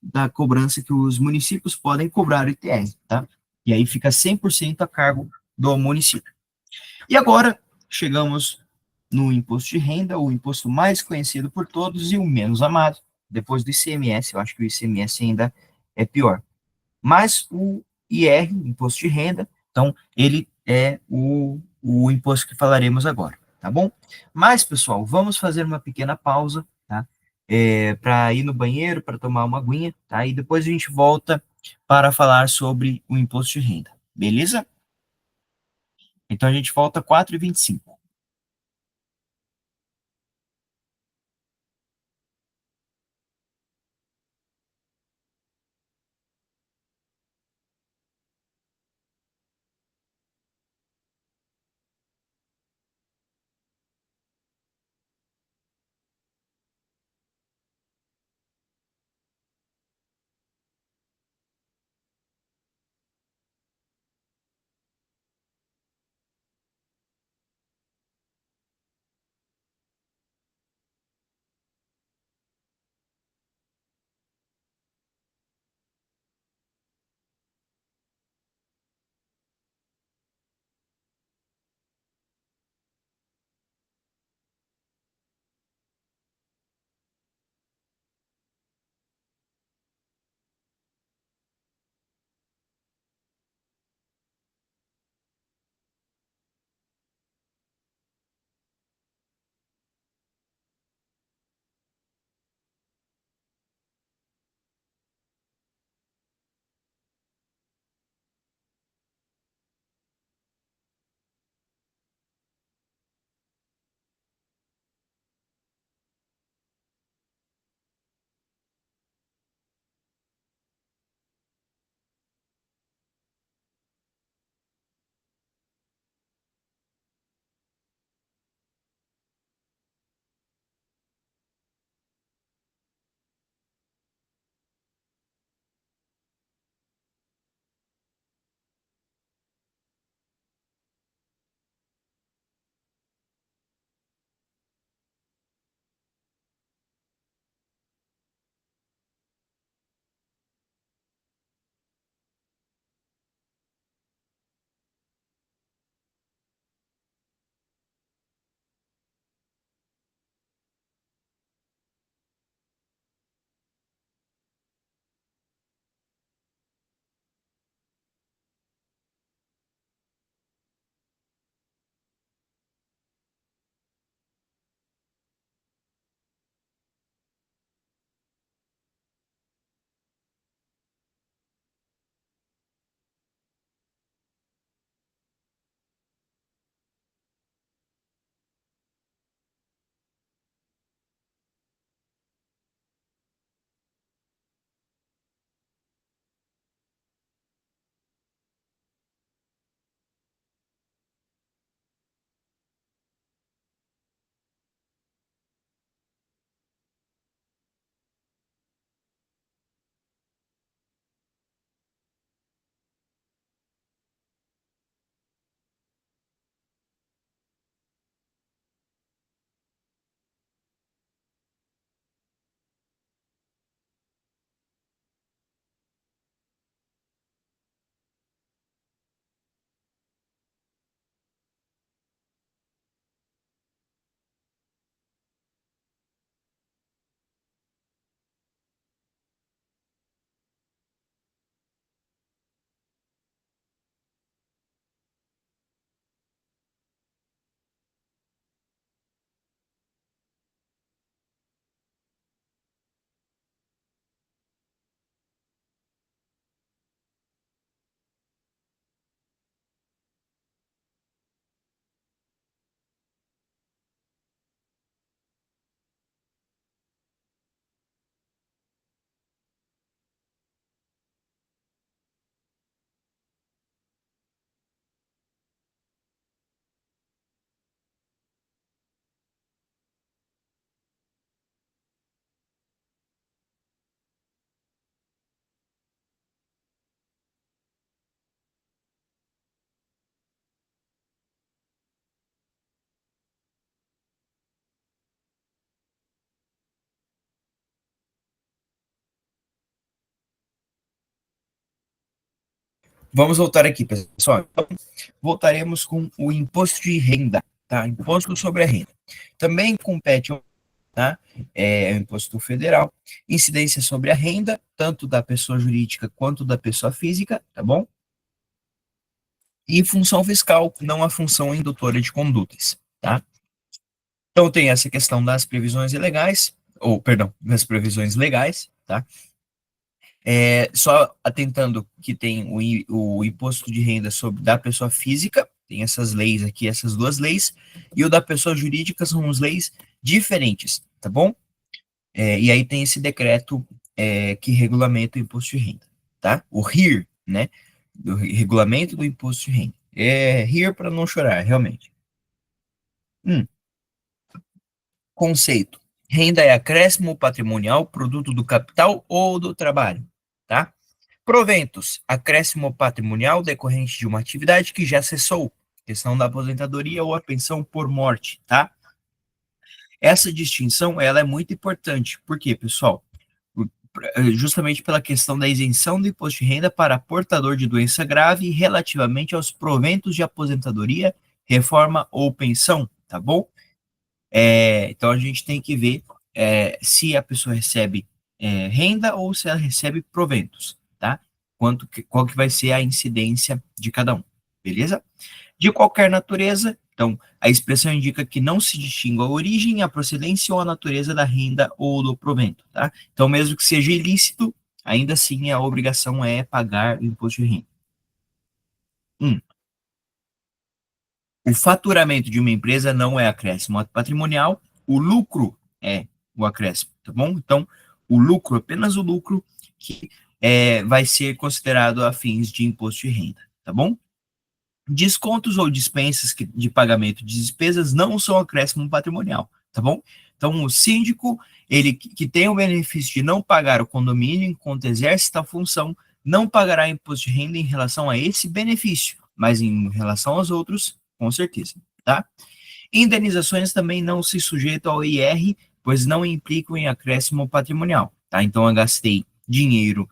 Speaker 1: da cobrança que os municípios podem cobrar o ITR, tá? E aí fica 100% a cargo do município. E agora, chegamos no imposto de renda, o imposto mais conhecido por todos e o menos amado. Depois do ICMS, eu acho que o ICMS ainda é pior. Mas o IR, Imposto de Renda, então ele é o imposto que falaremos agora, tá bom? Mas, pessoal, vamos fazer uma pequena pausa, tá? Para ir no banheiro, para tomar uma aguinha, tá? E depois a gente volta para falar sobre o imposto de renda, beleza? Então a gente volta 4h25. Vamos voltar aqui, pessoal. Então, voltaremos com o imposto de renda, tá? Imposto sobre a renda. Também compete, tá? É o imposto federal, incidência sobre a renda, tanto da pessoa jurídica quanto da pessoa física, tá bom? E função fiscal, não a função indutora de condutas, tá? Então tem essa questão das previsões ilegais, ou, perdão, das previsões legais, tá? Só atentando que tem o imposto de renda sobre da pessoa física, tem essas leis aqui, essas duas leis, e o da pessoa jurídica são as leis diferentes, tá bom? E aí tem esse decreto que regulamenta o imposto de renda, tá? O RIR, né? Do regulamento do imposto de renda. É RIR para não chorar, realmente. Hum, Conceito. Renda é acréscimo patrimonial, produto do capital ou do trabalho, tá? Proventos, acréscimo patrimonial decorrente de uma atividade que já cessou, questão da aposentadoria ou a pensão por morte, tá? Essa distinção, ela é muito importante, por quê, pessoal? Justamente pela questão da isenção do imposto de renda para portador de doença grave relativamente aos proventos de aposentadoria, reforma ou pensão, tá bom? Então a gente tem que ver se a pessoa recebe renda ou se ela recebe proventos, tá? Qual que vai ser a incidência de cada um, beleza? De qualquer natureza, então a expressão indica que não se distingue a origem, a procedência ou a natureza da renda ou do provento, tá? Então mesmo que seja ilícito, ainda assim a obrigação é pagar o imposto de renda. Um, O faturamento de uma empresa não é acréscimo patrimonial, o lucro é o acréscimo, tá bom? Então, o lucro, apenas o lucro, que vai ser considerado a fins de imposto de renda, tá bom? Descontos ou dispensas de pagamento de despesas não são acréscimo patrimonial, tá bom? Então, o síndico, ele que tem o benefício de não pagar o condomínio enquanto exerce tal função, não pagará imposto de renda em relação a esse benefício, mas em relação aos outros, com certeza, tá? Indenizações também não se sujeitam ao IR, pois não implicam em acréscimo patrimonial, tá? Então, eu gastei dinheiro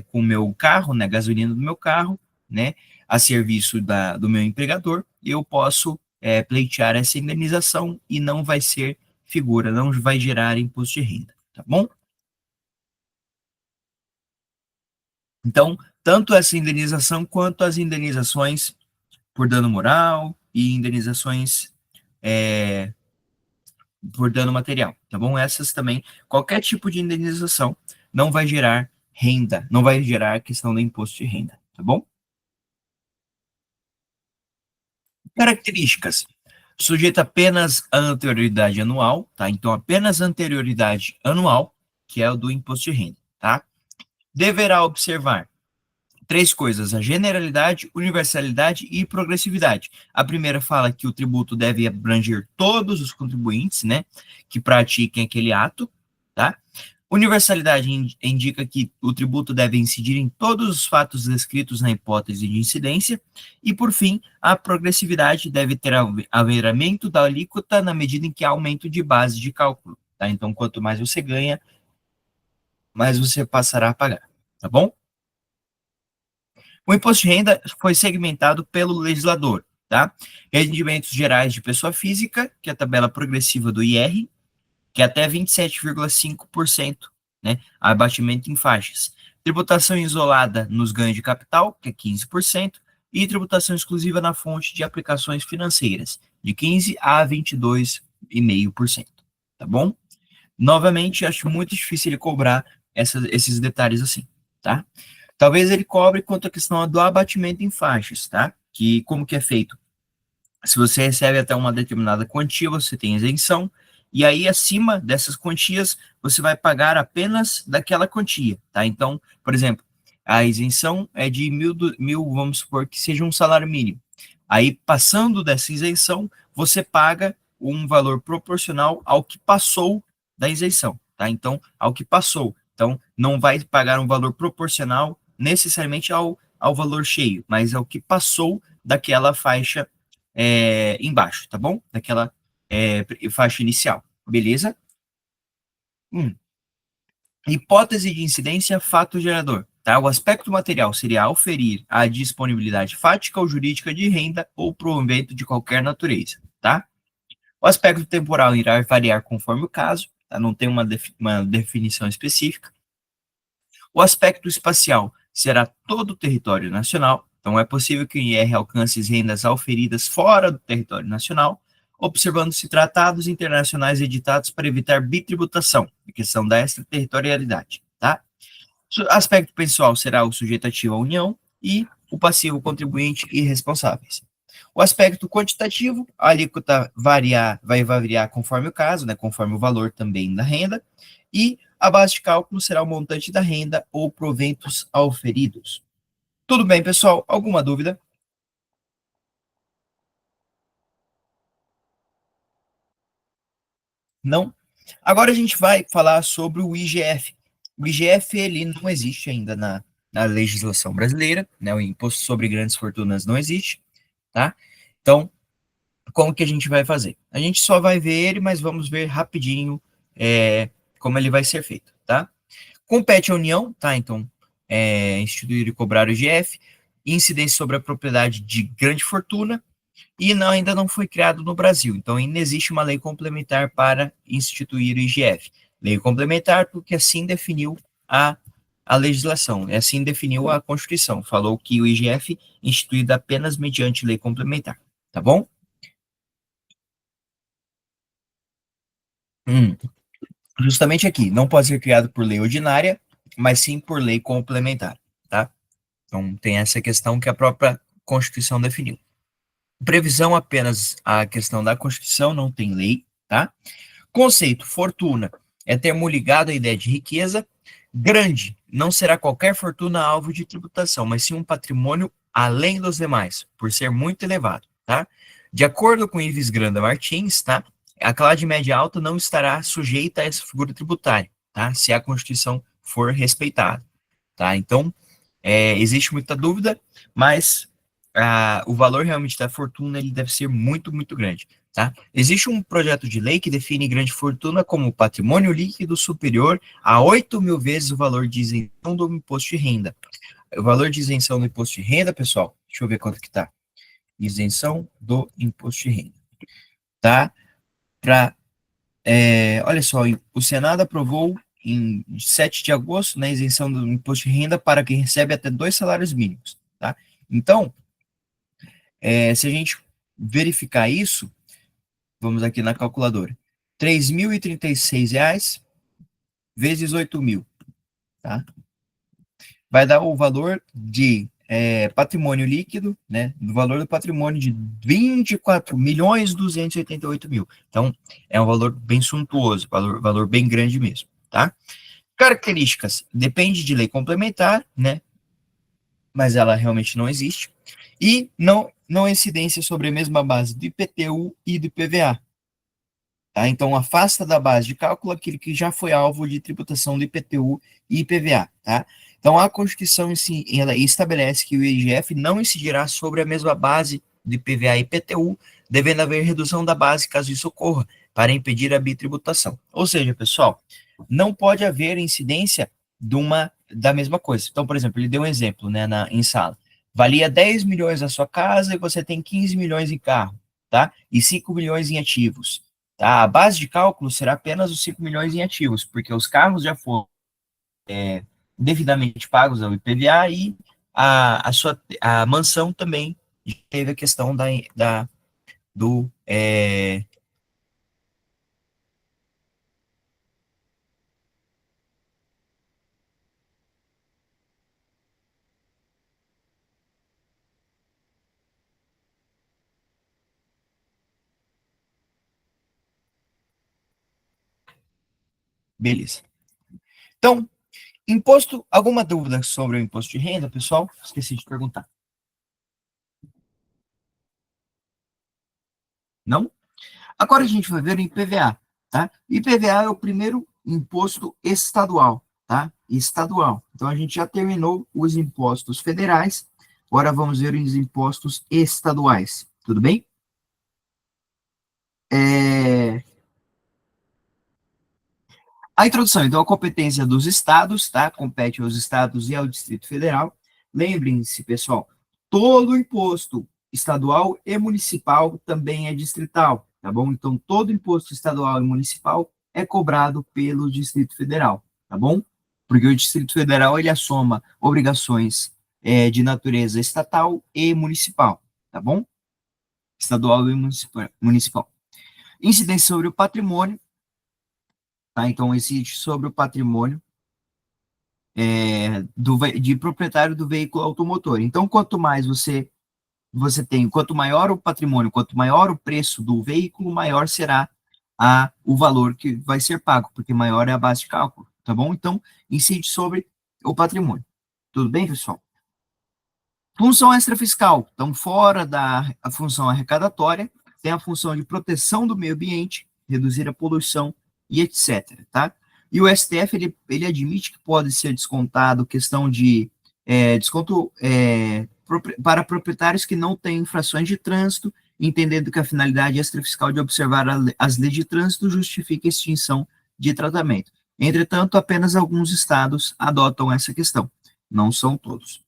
Speaker 1: com o meu carro, né, gasolina do meu carro, né, a serviço do meu empregador, eu posso pleitear essa indenização e não vai ser figura, não vai gerar imposto de renda, tá bom? Então, tanto essa indenização quanto as indenizações por dano moral e indenizações é, por dano material, tá bom? Essas também, qualquer tipo de indenização não vai gerar renda, não vai gerar questão do imposto de renda, tá bom? Características. Sujeito apenas à anterioridade anual, tá? Então, apenas anterioridade anual, que é o do imposto de renda, tá? Deverá observar três coisas: a generalidade, universalidade e progressividade. A primeira fala que o tributo deve abranger todos os contribuintes, né, que pratiquem aquele ato, tá? Universalidade indica que o tributo deve incidir em todos os fatos descritos na hipótese de incidência. E, por fim, a progressividade deve ter averamento da alíquota na medida em que há aumento de base de cálculo. Tá? Então, quanto mais você ganha, mais você passará a pagar. Tá bom? O imposto de renda foi segmentado pelo legislador. Tá? Rendimentos gerais de pessoa física, que é a tabela progressiva do IR, que é até 27,5%, né? Abatimento em faixas. Tributação isolada nos ganhos de capital, que é 15%, e tributação exclusiva na fonte de aplicações financeiras, de 15% a 22,5%. Tá bom? Novamente, acho muito difícil ele cobrar esses detalhes assim, tá? Talvez ele cobre quanto à questão do abatimento em faixas, tá? Que como que é feito? Se você recebe até uma determinada quantia, você tem isenção, e aí acima dessas quantias, você vai pagar apenas daquela quantia, tá? Então, por exemplo, a isenção é de mil, vamos supor que seja um salário mínimo. Aí, passando dessa isenção, você paga um valor proporcional ao que passou da isenção, tá? Então, ao que passou. Então, não vai pagar um valor proporcional necessariamente ao valor cheio, mas ao que passou daquela faixa embaixo, tá bom? Daquela faixa inicial, beleza? Hum. Hipótese de incidência, fato gerador. Tá? O aspecto material seria auferir a disponibilidade fática ou jurídica de renda ou provento de qualquer natureza. Tá? O aspecto temporal irá variar conforme o caso, tá? Não tem uma definição específica. O aspecto espacial será todo o território nacional, então é possível que o IR alcance rendas auferidas fora do território nacional, observando-se tratados internacionais editados para evitar bitributação, a questão da extraterritorialidade, tá? O aspecto pessoal será o sujeito ativo à União e o passivo contribuinte e responsáveis. O aspecto quantitativo, a alíquota vai variar conforme o caso, né, conforme o valor também da renda, e a base de cálculo será o montante da renda ou proventos auferidos. Tudo bem, pessoal? Alguma dúvida? Não? Agora a gente vai falar sobre o IGF. O IGF, ele não existe ainda na legislação brasileira, né? O Imposto sobre Grandes Fortunas não existe, tá? Então, como que a gente vai fazer? A gente só vai ver ele, mas vamos ver rapidinho como ele vai ser feito, tá? Compete à União, tá? Então, instituir e cobrar o IGF, incidência sobre a propriedade de grande fortuna, e ainda não foi criado no Brasil. Então, ainda existe uma lei complementar para instituir o IGF. Lei complementar porque assim definiu a legislação, assim definiu a Constituição. Falou que o IGF instituído apenas mediante lei complementar, tá bom? Hum, Justamente aqui, não pode ser criado por lei ordinária, mas sim por lei complementar, tá? Então, tem essa questão que a própria Constituição definiu. Previsão apenas a questão da Constituição, não tem lei, tá? Conceito, fortuna, é termo ligado à ideia de riqueza. Grande, não será qualquer fortuna alvo de tributação, mas sim um patrimônio além dos demais, por ser muito elevado, tá? De acordo com Ives Granda Martins, tá? A classe média alta não estará sujeita a essa figura tributária, tá? Se a Constituição for respeitada, tá? Então, existe muita dúvida, mas o valor realmente da fortuna ele deve ser muito, muito grande. Tá? Existe um projeto de lei que define grande fortuna como patrimônio líquido superior a 8.000 vezes o valor de isenção do imposto de renda. O valor de isenção do imposto de renda, pessoal, deixa eu ver quanto que tá. Isenção do imposto de renda. Tá? Olha só, o Senado aprovou em 7 de agosto, né, isenção do imposto de renda para quem recebe até 2 salários mínimos. Tá? Então, se a gente verificar isso, vamos aqui na calculadora. R$ 3.036 vezes 8.000, tá? Vai dar o valor de patrimônio líquido, né? Do valor do patrimônio de 24.288.000. Então, é um valor bem suntuoso, valor bem grande mesmo, tá? Características, depende de lei complementar, né? Mas ela realmente não existe. E não incidência sobre a mesma base do IPTU e do IPVA. Tá? Então, afasta da base de cálculo aquele que já foi alvo de tributação do IPTU e IPVA. Tá? Então, a Constituição em si, ela estabelece que o IGF não incidirá sobre a mesma base do IPVA e IPTU, devendo haver redução da base caso isso ocorra, para impedir a bitributação. Ou seja, pessoal, não pode haver incidência da mesma coisa. Então, por exemplo, ele deu um exemplo, né, em sala. Valia 10 milhões a sua casa e você tem 15 milhões em carro, tá? E 5 milhões em ativos. Tá? A base de cálculo será apenas os 5 milhões em ativos, porque os carros já foram devidamente pagos ao IPVA e a mansão também teve a questão do. Beleza. Então, imposto. Alguma dúvida sobre o imposto de renda, pessoal? Esqueci de perguntar. Não? Agora a gente vai ver o IPVA, tá? IPVA é o primeiro imposto estadual, tá? Estadual. Então a gente já terminou os impostos federais, agora vamos ver os impostos estaduais, tudo bem? É, A introdução, então, a competência dos estados, tá? Compete aos estados e ao Distrito Federal. Lembrem-se, pessoal, todo imposto estadual e municipal também é distrital, tá bom? Então, todo imposto estadual e municipal é cobrado pelo Distrito Federal, tá bom? Porque o Distrito Federal, ele assoma obrigações de natureza estatal e municipal, tá bom? Estadual e municipal. Incidência sobre o patrimônio, tá? Então, incide sobre o patrimônio de proprietário do veículo automotor. Então, quanto mais você tem, quanto maior o patrimônio, quanto maior o preço do veículo, maior será o valor que vai ser pago, porque maior é a base de cálculo, tá bom? Então, incide sobre o patrimônio. Tudo bem, pessoal? Função extrafiscal. Então, fora da a função arrecadatória, tem a função de proteção do meio ambiente, reduzir a poluição e etc. Tá? E o STF, ele admite que pode ser descontado questão de desconto para proprietários que não têm infrações de trânsito, entendendo que a finalidade extrafiscal de observar as leis de trânsito justifica a extinção de tratamento. Entretanto, apenas alguns estados adotam essa questão, não são todos.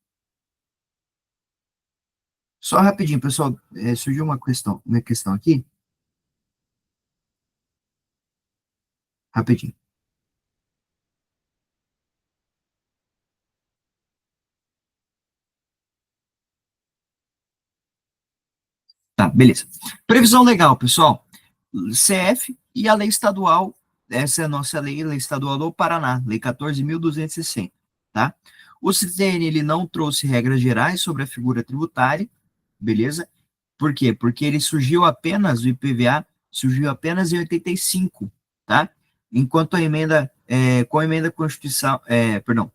Speaker 1: Só rapidinho, pessoal, surgiu uma questão aqui, rapidinho. Tá, beleza. Previsão legal, pessoal. CF e a lei estadual, essa é a nossa lei estadual do Paraná, lei 14.260, tá? O CTN, ele não trouxe regras gerais sobre a figura tributária, beleza? Por quê? Porque ele surgiu apenas, o IPVA surgiu apenas em 85, tá? Enquanto a emenda, com a emenda constitucional, perdão,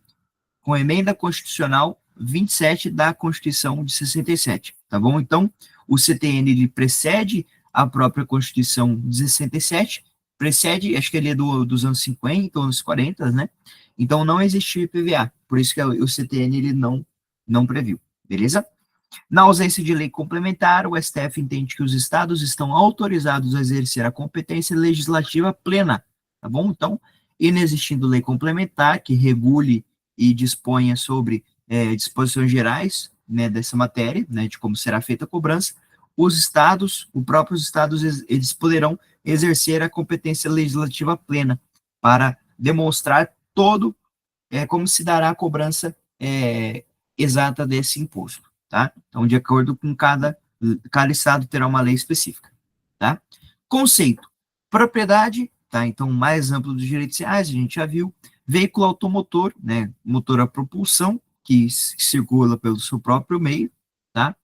Speaker 1: com a emenda constitucional 27 da Constituição de 67, tá bom? Então, o CTN ele precede a própria Constituição de 67, precede, acho que ele é dos anos 50, anos 40, né? Então, não existiu IPVA, por isso que o CTN ele não previu, beleza? Na ausência de lei complementar, o STF entende que os estados estão autorizados a exercer a competência legislativa plena, tá bom? Então, inexistindo lei complementar que regule e disponha sobre disposições gerais, né, dessa matéria, né, de como será feita a cobrança, os estados, os próprios estados, eles poderão exercer a competência legislativa plena para demonstrar todo como se dará a cobrança exata desse imposto, tá? Então, de acordo com cada estado terá uma lei específica, tá? Conceito, propriedade, tá? Então, mais amplo dos direitos reais, a gente já viu, veículo automotor, né? Motor a propulsão, que circula pelo seu próprio meio, tá?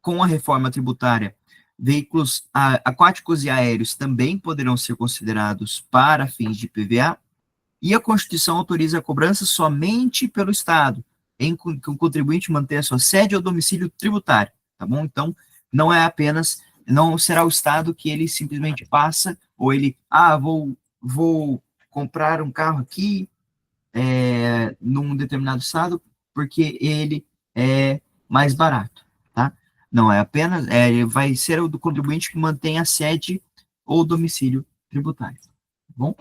Speaker 1: Com a reforma tributária, veículos aquáticos e aéreos também poderão ser considerados para fins de PVA, e a Constituição autoriza a cobrança somente pelo Estado, em que o contribuinte mantenha sua sede ou domicílio tributário, tá bom? Então, não é apenas, não será o Estado que ele simplesmente passa, ou ele, vou comprar um carro aqui, num determinado estado, porque ele é mais barato, tá? Não, é apenas, vai ser o do contribuinte que mantém a sede ou domicílio tributário, tá bom?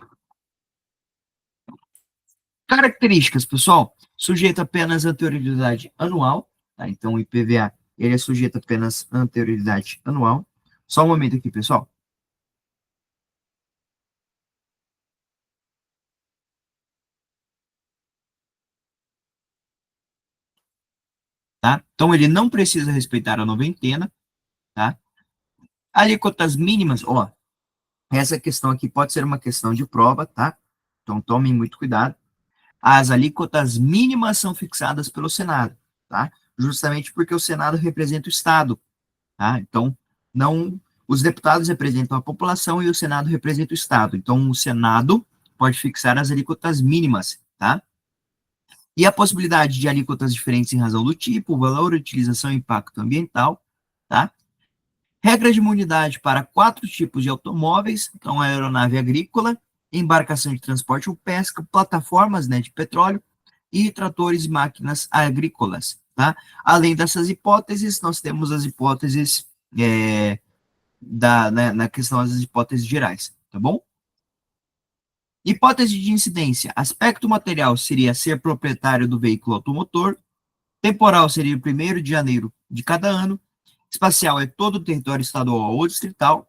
Speaker 1: Características, pessoal, sujeito apenas à anterioridade anual, tá? Então, o IPVA, ele é sujeito apenas à anterioridade anual. Só um momento aqui, pessoal. Tá? Então, ele não precisa respeitar a noventena, tá? Alíquotas mínimas, ó, essa questão aqui pode ser uma questão de prova, tá? Então, tomem muito cuidado. As alíquotas mínimas são fixadas pelo Senado, tá? Justamente porque o Senado representa o Estado, tá? Então, não, os deputados representam a população e o Senado representa o Estado. Então, o Senado pode fixar as alíquotas mínimas, tá? E a possibilidade de alíquotas diferentes em razão do tipo, valor, utilização e impacto ambiental, tá? Regra de imunidade para 4 tipos de automóveis, então a aeronave agrícola, embarcação de transporte ou pesca, plataformas, né, de petróleo e tratores e máquinas agrícolas, tá? Além dessas hipóteses, nós temos as hipóteses na questão das hipóteses gerais, tá bom? Hipótese de incidência. Aspecto material seria ser proprietário do veículo automotor. Temporal seria o 1º de janeiro de cada ano. Espacial é todo o território estadual ou distrital.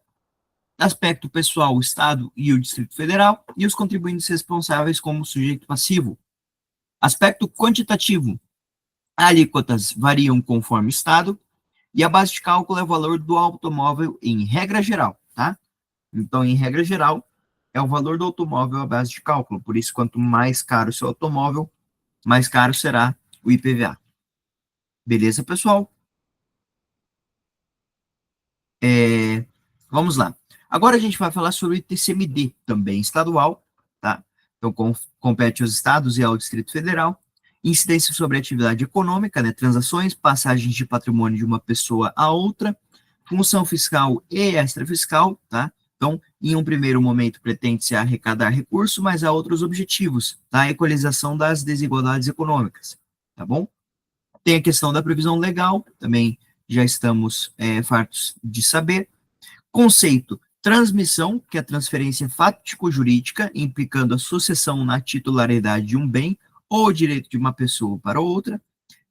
Speaker 1: Aspecto pessoal, o Estado e o Distrito Federal. E os contribuintes responsáveis como sujeito passivo. Aspecto quantitativo. Alíquotas variam conforme o Estado. E a base de cálculo é o valor do automóvel em regra geral, tá? Então, em regra geral, é o valor do automóvel à base de cálculo. Por isso, quanto mais caro o seu automóvel, mais caro será o IPVA. Beleza, pessoal? Vamos lá. Agora a gente vai falar sobre o ITCMD, também estadual, tá? Então, compete aos estados e ao Distrito Federal. Incidência sobre a atividade econômica, né? Transações, passagens de patrimônio de uma pessoa a outra, função fiscal e extrafiscal, tá? Então, em um primeiro momento, pretende-se arrecadar recursos, mas há outros objetivos, tá? A equalização das desigualdades econômicas, tá bom? Tem a questão da previsão legal, também já estamos fartos de saber. Conceito, transmissão, que é a transferência fático-jurídica, implicando a sucessão na titularidade de um bem ou direito de uma pessoa para outra.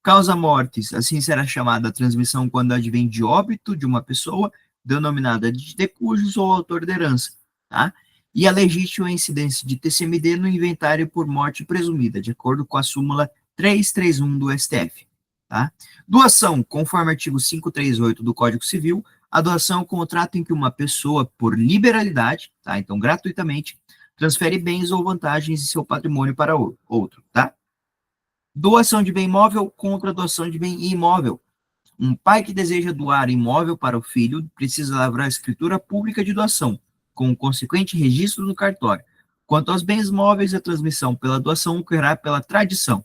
Speaker 1: Causa mortis, assim será chamada a transmissão quando advém de óbito de uma pessoa, denominada de decujus ou autor da herança, tá? E a legítima incidência de TCMD no inventário por morte presumida, de acordo com a súmula 331 do STF, tá? Doação, conforme artigo 538 do Código Civil, a doação é um contrato em que uma pessoa, por liberalidade, tá? Então, gratuitamente, transfere bens ou vantagens de seu patrimônio para outro, tá? Doação de bem imóvel contra doação de bem imóvel. Um pai que deseja doar imóvel para o filho precisa lavrar a escritura pública de doação, com o consequente registro no cartório. Quanto aos bens móveis, a transmissão pela doação ocorrerá pela tradição,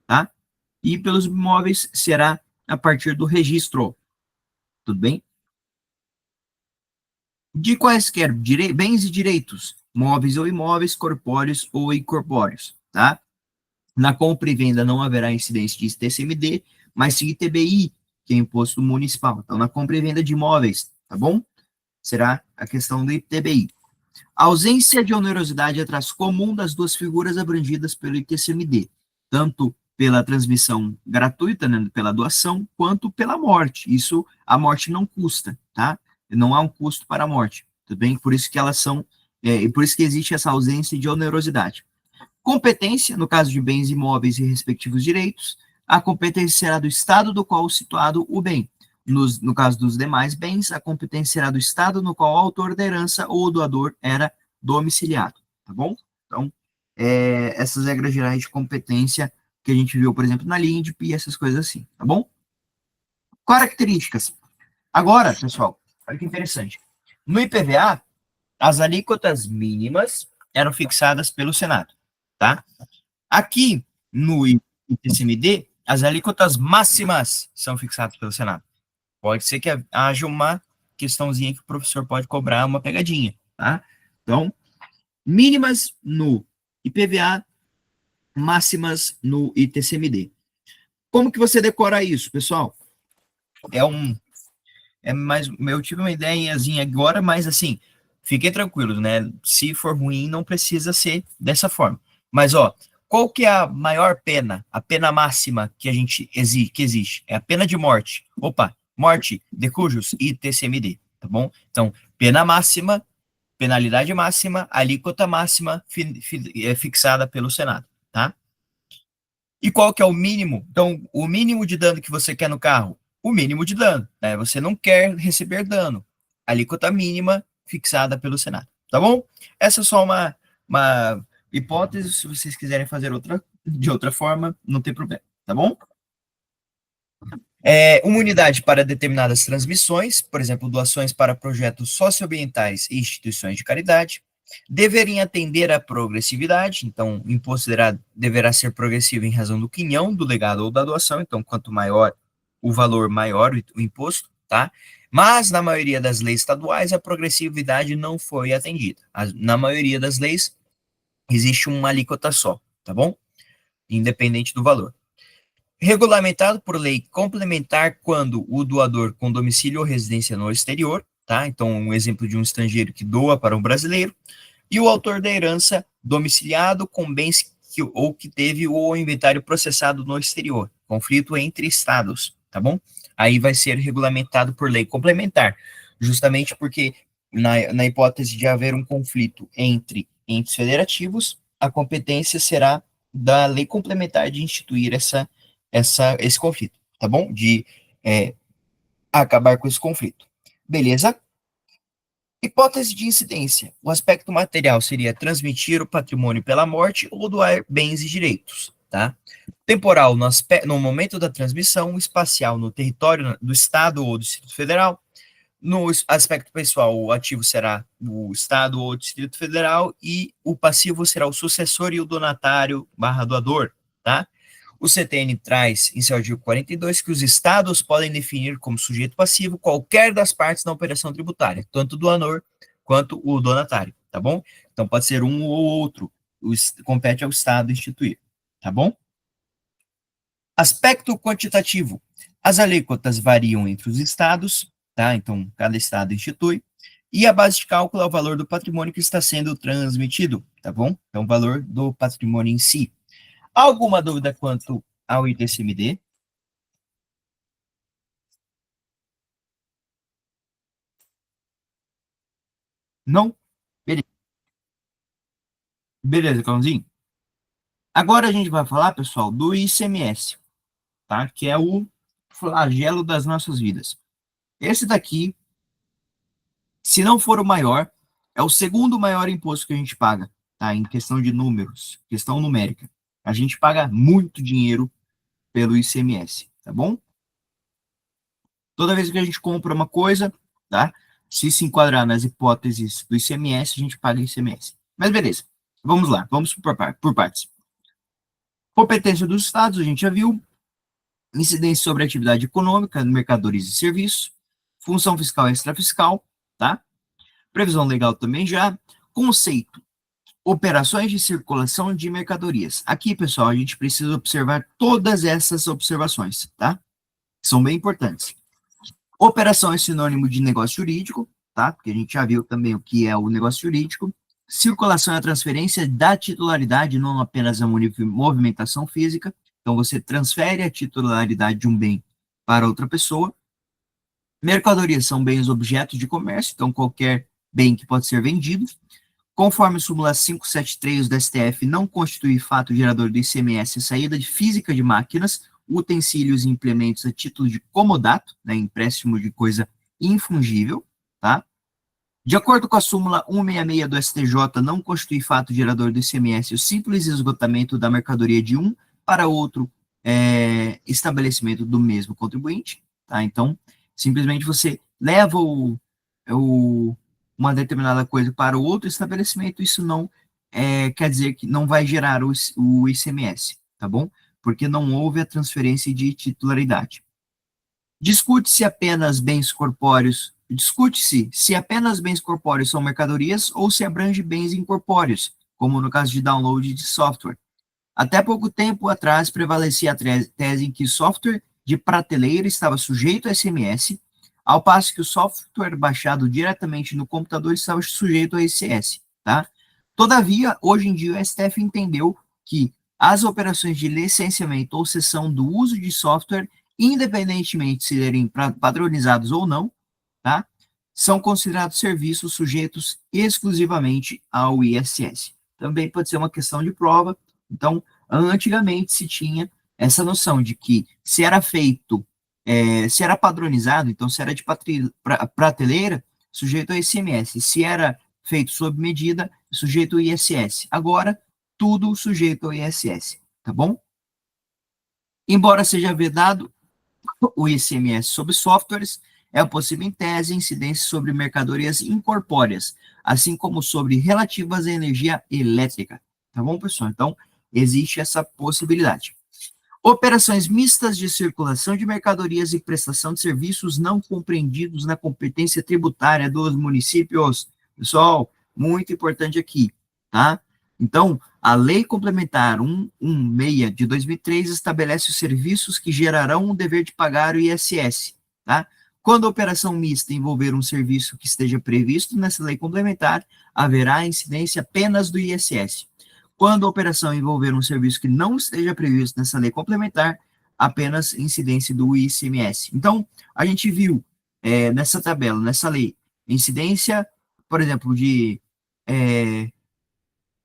Speaker 1: tá? E pelos imóveis será a partir do registro. Tudo bem? De quaisquer bens e direitos, móveis ou imóveis, corpóreos ou incorpóreos, tá? Na compra e venda não haverá incidência de TCMD, mas sim ITBI, que é imposto municipal. Então, na compra e venda de imóveis, tá bom? Será a questão do ITBI. A ausência de onerosidade é traço comum das duas figuras abrangidas pelo ITCMD, tanto pela transmissão gratuita, né, pela doação, quanto pela morte. Isso, a morte não custa, tá? Não há um custo para a morte, tudo bem? Por isso que elas são, por isso que existe essa ausência de onerosidade. Competência, no caso de bens imóveis e respectivos direitos, a competência será do estado do qual situado o bem. No caso dos demais bens, a competência será do estado no qual o autor da herança ou o doador era domiciliado, tá bom? Então, essas regras gerais de competência que a gente viu, por exemplo, na LINDP e essas coisas assim, tá bom? Características. Agora, pessoal, olha que interessante. No IPVA, as alíquotas mínimas eram fixadas pelo Senado, tá? Aqui no ITCMD, as alíquotas máximas são fixadas pelo Senado. Pode ser que haja uma questãozinha que o professor pode cobrar uma pegadinha, tá? Então, mínimas no IPVA, máximas no ITCMD. Como que você decora isso, pessoal? Eu tive uma ideiazinha agora, mas assim, fiquem tranquilos, né? Se for ruim, não precisa ser dessa forma. Mas, ó, qual que é a maior pena, a pena máxima que que existe? É a pena de morte. Opa, morte, decujus e TCMD, tá bom? Então, pena máxima, penalidade máxima, alíquota máxima fixada pelo Senado, tá? E qual que é o mínimo? Então, o mínimo de dano que você quer no carro? O mínimo de dano, né? Você não quer receber dano. Alíquota mínima fixada pelo Senado, tá bom? Essa é só uma hipótese, se vocês quiserem fazer de outra forma, não tem problema, tá bom? Uma unidade para determinadas transmissões, por exemplo, doações para projetos socioambientais e instituições de caridade, deverem atender à progressividade, então o imposto deverá ser progressivo em razão do quinhão, do legado ou da doação, então quanto maior o valor, maior o imposto, tá? Mas na maioria das leis estaduais a progressividade não foi atendida. Na maioria das leis existe uma alíquota só, tá bom? Independente do valor. Regulamentado por lei complementar quando o doador com domicílio ou residência no exterior, tá? Então, um exemplo de um estrangeiro que doa para um brasileiro, e o autor da herança domiciliado com bens que teve o inventário processado no exterior, conflito entre estados, tá bom? Aí vai ser regulamentado por lei complementar, justamente porque na hipótese de haver um conflito entre entes federativos, a competência será da lei complementar de instituir esse conflito, tá bom? De acabar com esse conflito. Beleza? Hipótese de incidência. O aspecto material seria transmitir o patrimônio pela morte ou doar bens e direitos, tá? Temporal, no momento da transmissão, espacial, no território do Estado ou do Distrito Federal. No aspecto pessoal, o ativo será o Estado ou o Distrito Federal e o passivo será o sucessor e o donatário barra doador, tá? O CTN traz, em seu artigo 42, que os estados podem definir como sujeito passivo qualquer das partes da operação tributária, tanto o doador quanto o donatário, tá bom? Então pode ser um ou outro, compete ao estado instituir, tá bom? Aspecto quantitativo. As alíquotas variam entre os estados, tá? Então cada estado institui, e a base de cálculo é o valor do patrimônio que está sendo transmitido, tá bom? Então o valor do patrimônio em si. Alguma dúvida quanto ao ITCMD? Não? Beleza, beleza, Cãozinho? Agora a gente vai falar, pessoal, do ICMS, tá? Que é o flagelo das nossas vidas. Esse daqui, se não for o maior, é o segundo maior imposto que a gente paga, tá? Em questão de números, questão numérica. A gente paga muito dinheiro pelo ICMS, tá bom? Toda vez que a gente compra uma coisa, tá? Se enquadrar nas hipóteses do ICMS, a gente paga ICMS. Mas beleza, vamos lá, vamos por partes. Competência dos estados, a gente já viu. Incidência sobre a atividade econômica, mercadorias e serviços. Função fiscal e extrafiscal, tá? Previsão legal também já. Conceito, operações de circulação de mercadorias. Aqui, pessoal, a gente precisa observar todas essas observações, tá? São bem importantes. Operação é sinônimo de negócio jurídico, tá? Porque a gente já viu também o que é o negócio jurídico. Circulação é a transferência da titularidade, não apenas a movimentação física. Então, você transfere a titularidade de um bem para outra pessoa. Mercadorias são bens objetos de comércio, então qualquer bem que pode ser vendido. Conforme o súmula 573 do STF, não constitui fato gerador do ICMS a saída de física de máquinas, utensílios e implementos a título de comodato, né, empréstimo de coisa infungível, tá? De acordo com a súmula 166 do STJ, não constitui fato gerador do ICMS o simples esgotamento da mercadoria de um para outro estabelecimento do mesmo contribuinte, tá? Então, simplesmente você leva uma determinada coisa para o outro estabelecimento, isso não quer dizer que não vai gerar o ICMS, tá bom? Porque não houve a transferência de titularidade. Discute-se apenas bens corpóreos, discute-se se apenas bens corpóreos são mercadorias ou se abrange bens incorpóreos, como no caso de download de software. Até pouco tempo atrás prevalecia a tese em que software de prateleira estava sujeito a ICMS, ao passo que o software baixado diretamente no computador estava sujeito a ICS, tá? Todavia, hoje em dia o STF entendeu que as operações de licenciamento ou cessão do uso de software, independentemente de serem padronizados ou não, tá? São considerados serviços sujeitos exclusivamente ao ISS. Também pode ser uma questão de prova. Então, antigamente se tinha essa noção de que se era feito, se era padronizado, então se era de prateleira, sujeito ao ICMS. Se era feito sob medida, sujeito ao ISS. Agora, tudo sujeito ao ISS, tá bom? Embora seja vedado o ICMS sobre softwares, é possível em tese incidência sobre mercadorias incorpóreas, assim como sobre relativas à energia elétrica. Tá bom, pessoal? Então, existe essa possibilidade. Operações mistas de circulação de mercadorias e prestação de serviços não compreendidos na competência tributária dos municípios. Pessoal, muito importante aqui, tá? Então, a Lei Complementar 116 de 2003 estabelece os serviços que gerarão o dever de pagar o ISS, tá? Quando a operação mista envolver um serviço que esteja previsto nessa lei complementar, haverá incidência apenas do ISS. Quando a operação envolver um serviço que não esteja previsto nessa lei complementar, apenas incidência do ICMS. Então, a gente viu nessa tabela, nessa lei, incidência, por exemplo, de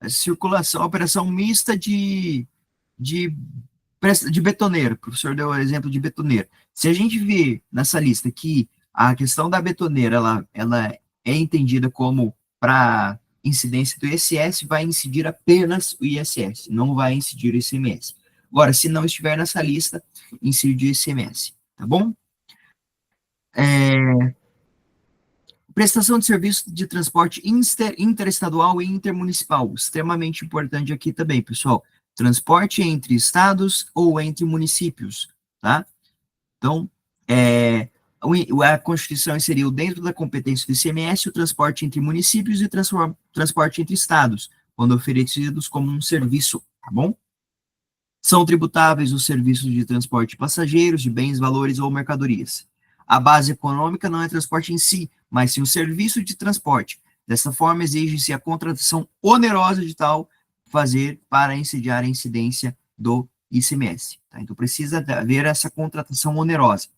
Speaker 1: circulação, operação mista de, de betoneiro. O professor deu o exemplo de betoneiro. Se a gente vê nessa lista que a questão da betoneira ela é entendida como para incidência do ISS, vai incidir apenas o ISS, não vai incidir o ICMS. Agora, se não estiver nessa lista, incide o ICMS, tá bom? Prestação de serviço de transporte interestadual e intermunicipal, extremamente importante aqui também, pessoal. Transporte entre estados ou entre municípios, tá? Então, a Constituição inseriu dentro da competência do ICMS o transporte entre municípios e transporte entre estados, quando oferecidos como um serviço, tá bom? São tributáveis os serviços de transporte de passageiros, de bens, valores ou mercadorias. A base econômica não é transporte em si, mas sim o serviço de transporte. Dessa forma, exige-se a contratação onerosa de tal fazer para incidir a incidência do ICMS. Tá? Então, precisa haver essa contratação onerosa.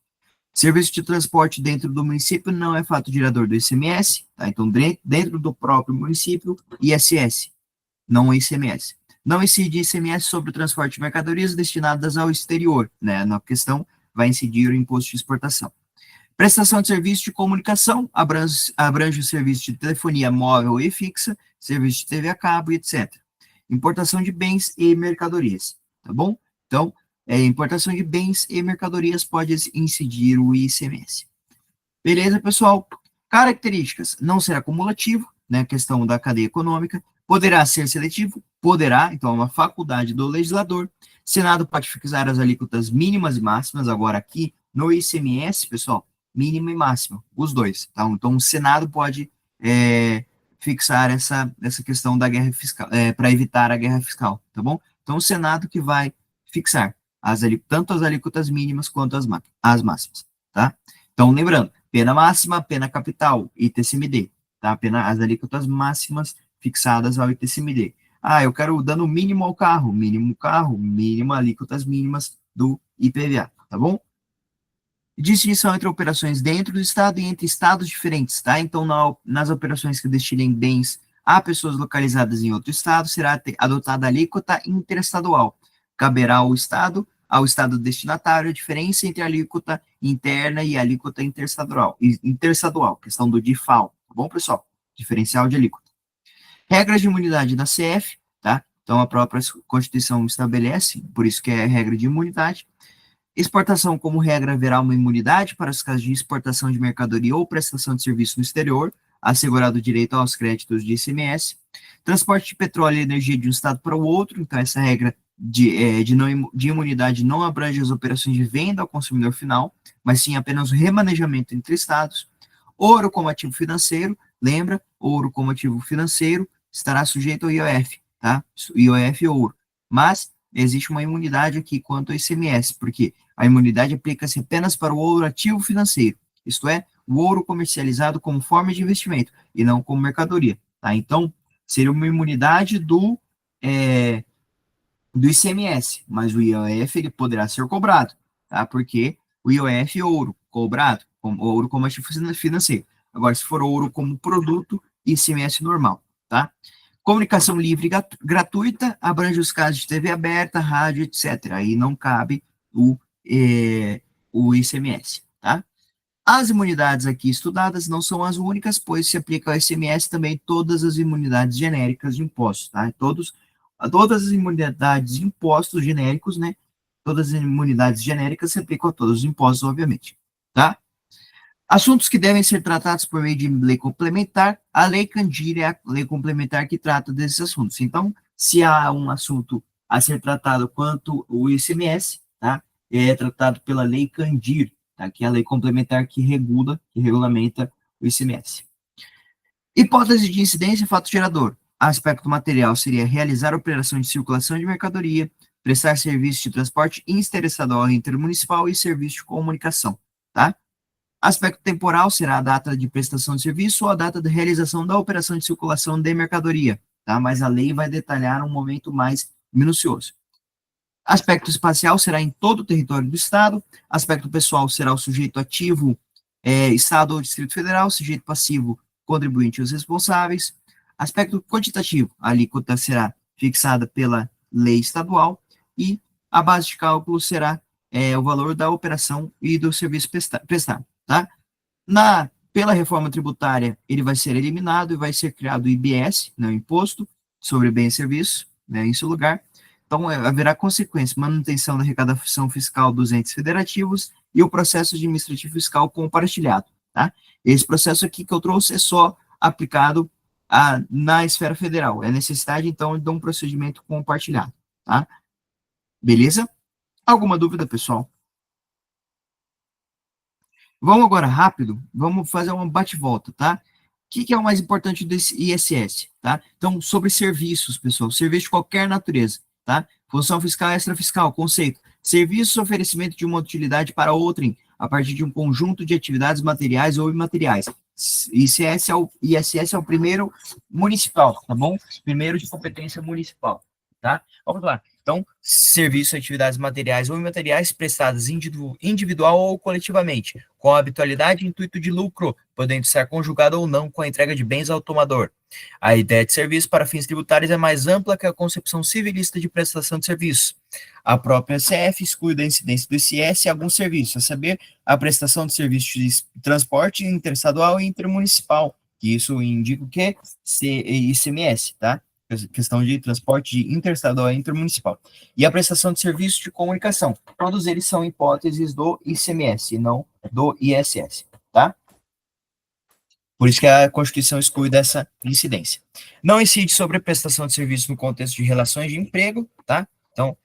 Speaker 1: Serviço de transporte dentro do município não é fato gerador do ICMS, tá? Então, dentro do próprio município, ISS, não ICMS. Não incide ICMS sobre o transporte de mercadorias destinadas ao exterior, né? Na questão, vai incidir o imposto de exportação. Prestação de serviço de comunicação abrange o serviço de telefonia móvel e fixa, serviço de TV a cabo, etc. Importação de bens e mercadorias, tá bom? Então, importação de bens e mercadorias pode incidir o ICMS. Beleza, pessoal? Características: não será cumulativo, né? Questão da cadeia econômica. Poderá ser seletivo? Poderá, então é uma faculdade do legislador. Senado pode fixar as alíquotas mínimas e máximas, agora aqui no ICMS, pessoal, mínima e máxima, os dois, tá? Então o Senado pode fixar essa questão da guerra fiscal, para evitar a guerra fiscal, tá bom? Então o Senado que vai fixar tanto as alíquotas mínimas quanto as máximas, tá? Então, lembrando, pena máxima, pena capital, ITCMD, tá? As alíquotas máximas fixadas ao ITCMD. Ah, eu quero dano mínimo ao carro, mínimo alíquotas mínimas do IPVA, tá bom? Distinção entre operações dentro do estado e entre estados diferentes, tá? Então, nas operações que destinem bens a pessoas localizadas em outro estado, será adotada a alíquota interestadual. Caberá ao estado destinatário a diferença entre a alíquota interna e a alíquota interestadual, questão do DIFAL, tá bom, pessoal? Diferencial de alíquota. Regras de imunidade da CF, tá? Então, a própria Constituição estabelece, por isso que é regra de imunidade. Exportação, como regra, haverá uma imunidade para os casos de exportação de mercadoria ou prestação de serviço no exterior, assegurado o direito aos créditos de ICMS. Transporte de petróleo e energia de um estado para o outro, então essa regra de imunidade não abrange as operações de venda ao consumidor final, mas sim apenas o remanejamento entre estados. Ouro como ativo financeiro, lembra, ouro como ativo financeiro estará sujeito ao IOF, tá? IOF ouro. Mas existe uma imunidade aqui quanto ao ICMS, porque a imunidade aplica-se apenas para o ouro ativo financeiro, isto é, o ouro comercializado como forma de investimento e não como mercadoria, tá? Então, seria uma imunidade do ICMS, mas o IOF ele poderá ser cobrado, tá? Porque o IOF é ouro cobrado, ouro como ativo financeiro. Agora, se for ouro como produto, ICMS normal, tá? Comunicação livre e gratuita abrange os casos de TV aberta, rádio, etc. Aí não cabe o ICMS, tá? As imunidades aqui estudadas não são as únicas, pois se aplica ao ICMS também todas as imunidades genéricas de impostos, tá? Todas as imunidades de impostos genéricos, né? Todas as imunidades genéricas se aplicam a todos os impostos, obviamente, tá? Assuntos que devem ser tratados por meio de lei complementar, a Lei Candir é a lei complementar que trata desses assuntos. Então, se há um assunto a ser tratado quanto o ICMS, tá? É tratado pela Lei Candir, tá? Que é a lei complementar que regulamenta o ICMS. Hipótese de incidência e fato gerador. Aspecto material seria realizar operação de circulação de mercadoria, prestar serviço de transporte interestadual e intermunicipal e serviço de comunicação, tá? Aspecto temporal será a data de prestação de serviço ou a data de realização da operação de circulação de mercadoria, tá? Mas a lei vai detalhar um momento mais minucioso. Aspecto espacial será em todo o território do Estado. Aspecto pessoal será o sujeito ativo, Estado ou Distrito Federal, sujeito passivo, contribuinte e os responsáveis. Aspecto quantitativo, a alíquota será fixada pela lei estadual e a base de cálculo será o valor da operação e do serviço prestado, tá? Pela reforma tributária, ele vai ser eliminado e vai ser criado o IBS, né, o Imposto sobre Bens e Serviços, né, em seu lugar. Então, haverá consequência, manutenção da arrecadação fiscal dos entes federativos e o processo administrativo fiscal compartilhado, tá? Esse processo aqui que eu trouxe é só aplicado na esfera federal. É necessidade, então, de um procedimento compartilhado, tá? Beleza? Alguma dúvida, pessoal? Vamos agora rápido, vamos fazer uma bate-volta, tá? O que é o mais importante desse ISS, tá? Então, sobre serviços, pessoal, serviço de qualquer natureza, tá? Função fiscal e extrafiscal, conceito. Serviços, oferecimento de uma utilidade para outrem, a partir de um conjunto de atividades materiais ou imateriais. ISS é o primeiro municipal, tá bom? Primeiro de competência municipal, tá? Vamos lá. Então, serviços e atividades materiais ou imateriais prestadas individual ou coletivamente, com habitualidade e intuito de lucro, podendo ser conjugado ou não com a entrega de bens ao tomador. A ideia de serviço para fins tributários é mais ampla que a concepção civilista de prestação de serviço. A própria CF exclui da incidência do ICS alguns serviços, a saber, a prestação de serviços de transporte interestadual e intermunicipal, que isso indica o quê? ICMS, tá? Questão de transporte interestadual e intermunicipal. E a prestação de serviços de comunicação. Todos eles são hipóteses do ICMS, e não do ISS, tá? Por isso que a Constituição exclui dessa incidência. Não incide sobre a prestação de serviços no contexto de relações de emprego, tá? Então,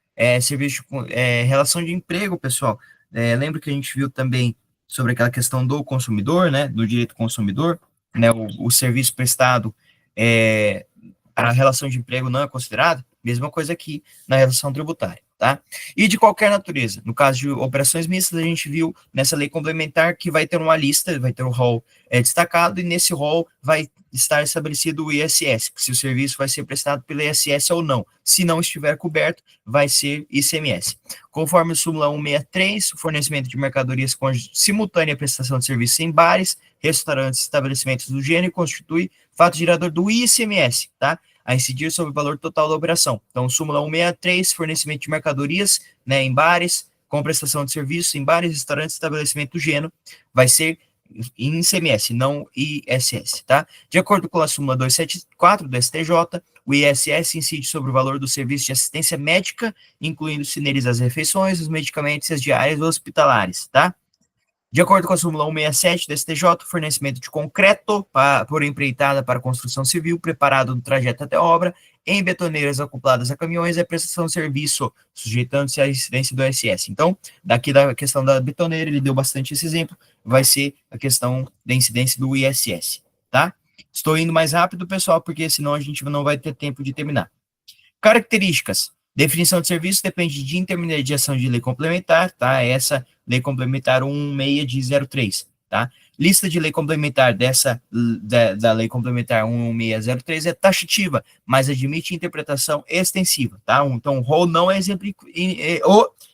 Speaker 1: relação de emprego, pessoal. Lembra que a gente viu também sobre aquela questão do consumidor, né? Do direito do consumidor, né? O serviço prestado, a relação de emprego não é considerada, mesma coisa aqui na relação tributária, tá? E de qualquer natureza. No caso de operações mistas, a gente viu nessa lei complementar que vai ter uma lista, vai ter um rol destacado, e nesse rol vai estar estabelecido o ISS, se o serviço vai ser prestado pelo ISS ou não. Se não estiver coberto, vai ser ICMS. Conforme o súmula 163, o fornecimento de mercadorias com simultânea prestação de serviços em bares, restaurantes, estabelecimentos do gênero constitui fato gerador do ICMS, tá? A incidir sobre o valor total da operação. Então, súmula 163, fornecimento de mercadorias, né, em bares, com prestação de serviços em bares, restaurantes, estabelecimento do gênero, vai ser em ICMS, não ISS, tá? De acordo com a súmula 274 do STJ, o ISS incide sobre o valor do serviço de assistência médica, incluindo-se neles as refeições, os medicamentos e as diárias hospitalares, tá? De acordo com a súmula 167 do STJ, fornecimento de concreto por empreitada para construção civil, preparado no trajeto até a obra, em betoneiras acopladas a caminhões, é prestação de serviço, sujeitando-se à incidência do ISS. Então, daqui da questão da betoneira, ele deu bastante esse exemplo, vai ser a questão da incidência do ISS, tá? Estou indo mais rápido, pessoal, porque senão a gente não vai ter tempo de terminar. Características. Definição de serviço depende de intermediação de lei complementar, tá? Essa lei complementar 16 de 03, tá? Lista de lei complementar da lei complementar 1603 é taxativa, mas admite interpretação extensiva, tá? Então, o rol não é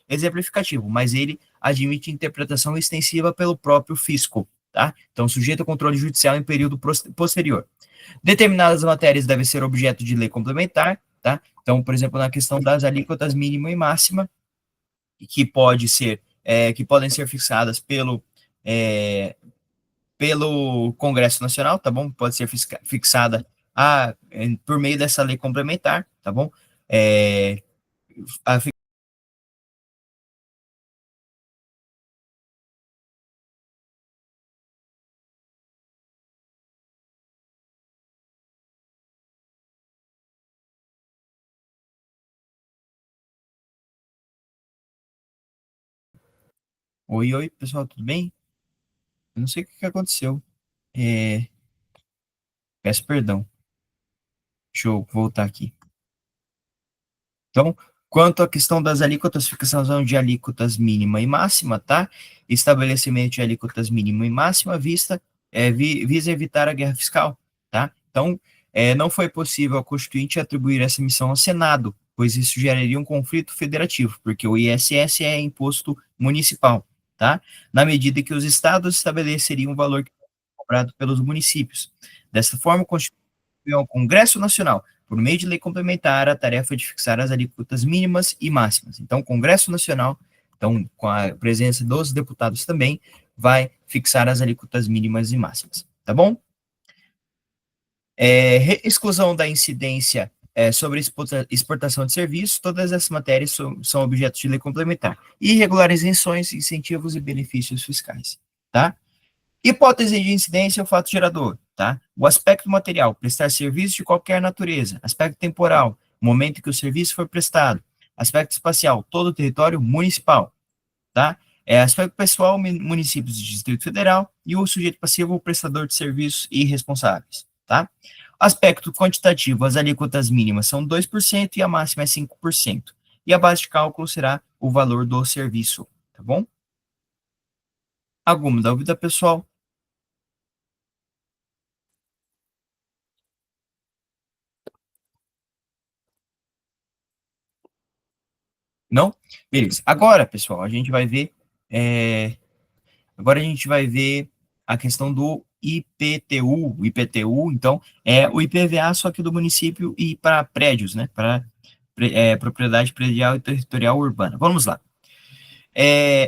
Speaker 1: exemplificativo, mas ele admite interpretação extensiva pelo próprio fisco, tá? Então, sujeito a controle judicial em período posterior. Determinadas matérias devem ser objeto de lei complementar, tá? Então, por exemplo, na questão das alíquotas mínima e máxima, que podem ser fixadas pelo Congresso Nacional, tá bom? Pode ser fixada por meio dessa lei complementar, tá bom? A Oi, oi, pessoal, tudo bem? Eu não sei o que aconteceu. É, Peço perdão. Deixa eu voltar aqui. Então, quanto à questão das alíquotas, fixação de alíquotas mínima e máxima, tá? Estabelecimento de alíquotas mínima e máxima visa evitar a guerra fiscal, tá? Então, não foi possível ao Constituinte atribuir essa missão ao Senado, pois isso geraria um conflito federativo, porque o ISS é imposto municipal, tá? Na medida que os estados estabeleceriam um valor cobrado pelos municípios. Dessa forma, constituiu ao Congresso Nacional, por meio de lei complementar, a tarefa de fixar as alíquotas mínimas e máximas. Então, o Congresso Nacional, então, com a presença dos deputados também, vai fixar as alíquotas mínimas e máximas, tá bom? Exclusão da incidência sobre exportação de serviços, todas essas matérias são objetos de lei complementar. Irregulares isenções, incentivos e benefícios fiscais, tá? Hipótese de incidência é o fato gerador, tá? O aspecto material, prestar serviço de qualquer natureza. Aspecto temporal, momento em que o serviço foi prestado. Aspecto espacial, todo o território municipal, tá? Aspecto pessoal, municípios do Distrito Federal e o sujeito passivo, o prestador de serviços e responsáveis, tá? Aspecto quantitativo, as alíquotas mínimas são 2% e a máxima é 5%. E a base de cálculo será o valor do serviço, tá bom? Alguma dúvida, pessoal? Não? Beleza. Agora, pessoal, é, agora a gente vai ver a questão do IPTU. O IPTU, então, é o IPVA, só que do município e para prédios, né? Para propriedade predial e territorial urbana. Vamos lá.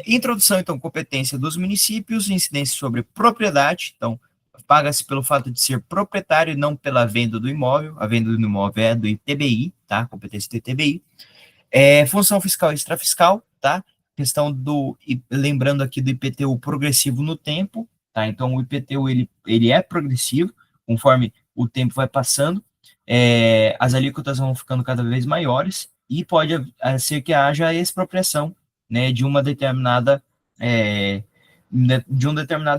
Speaker 1: Introdução, então, competência dos municípios, incidência sobre propriedade, então, paga-se pelo fato de ser proprietário e não pela venda do imóvel. A venda do imóvel é do ITBI, tá? Competência do ITBI. Função fiscal e extrafiscal, tá? Questão lembrando aqui do IPTU progressivo no tempo, tá? Então, o IPTU, ele é progressivo, conforme o tempo vai passando, as alíquotas vão ficando cada vez maiores, e pode ser que haja expropriação, né, de um determinado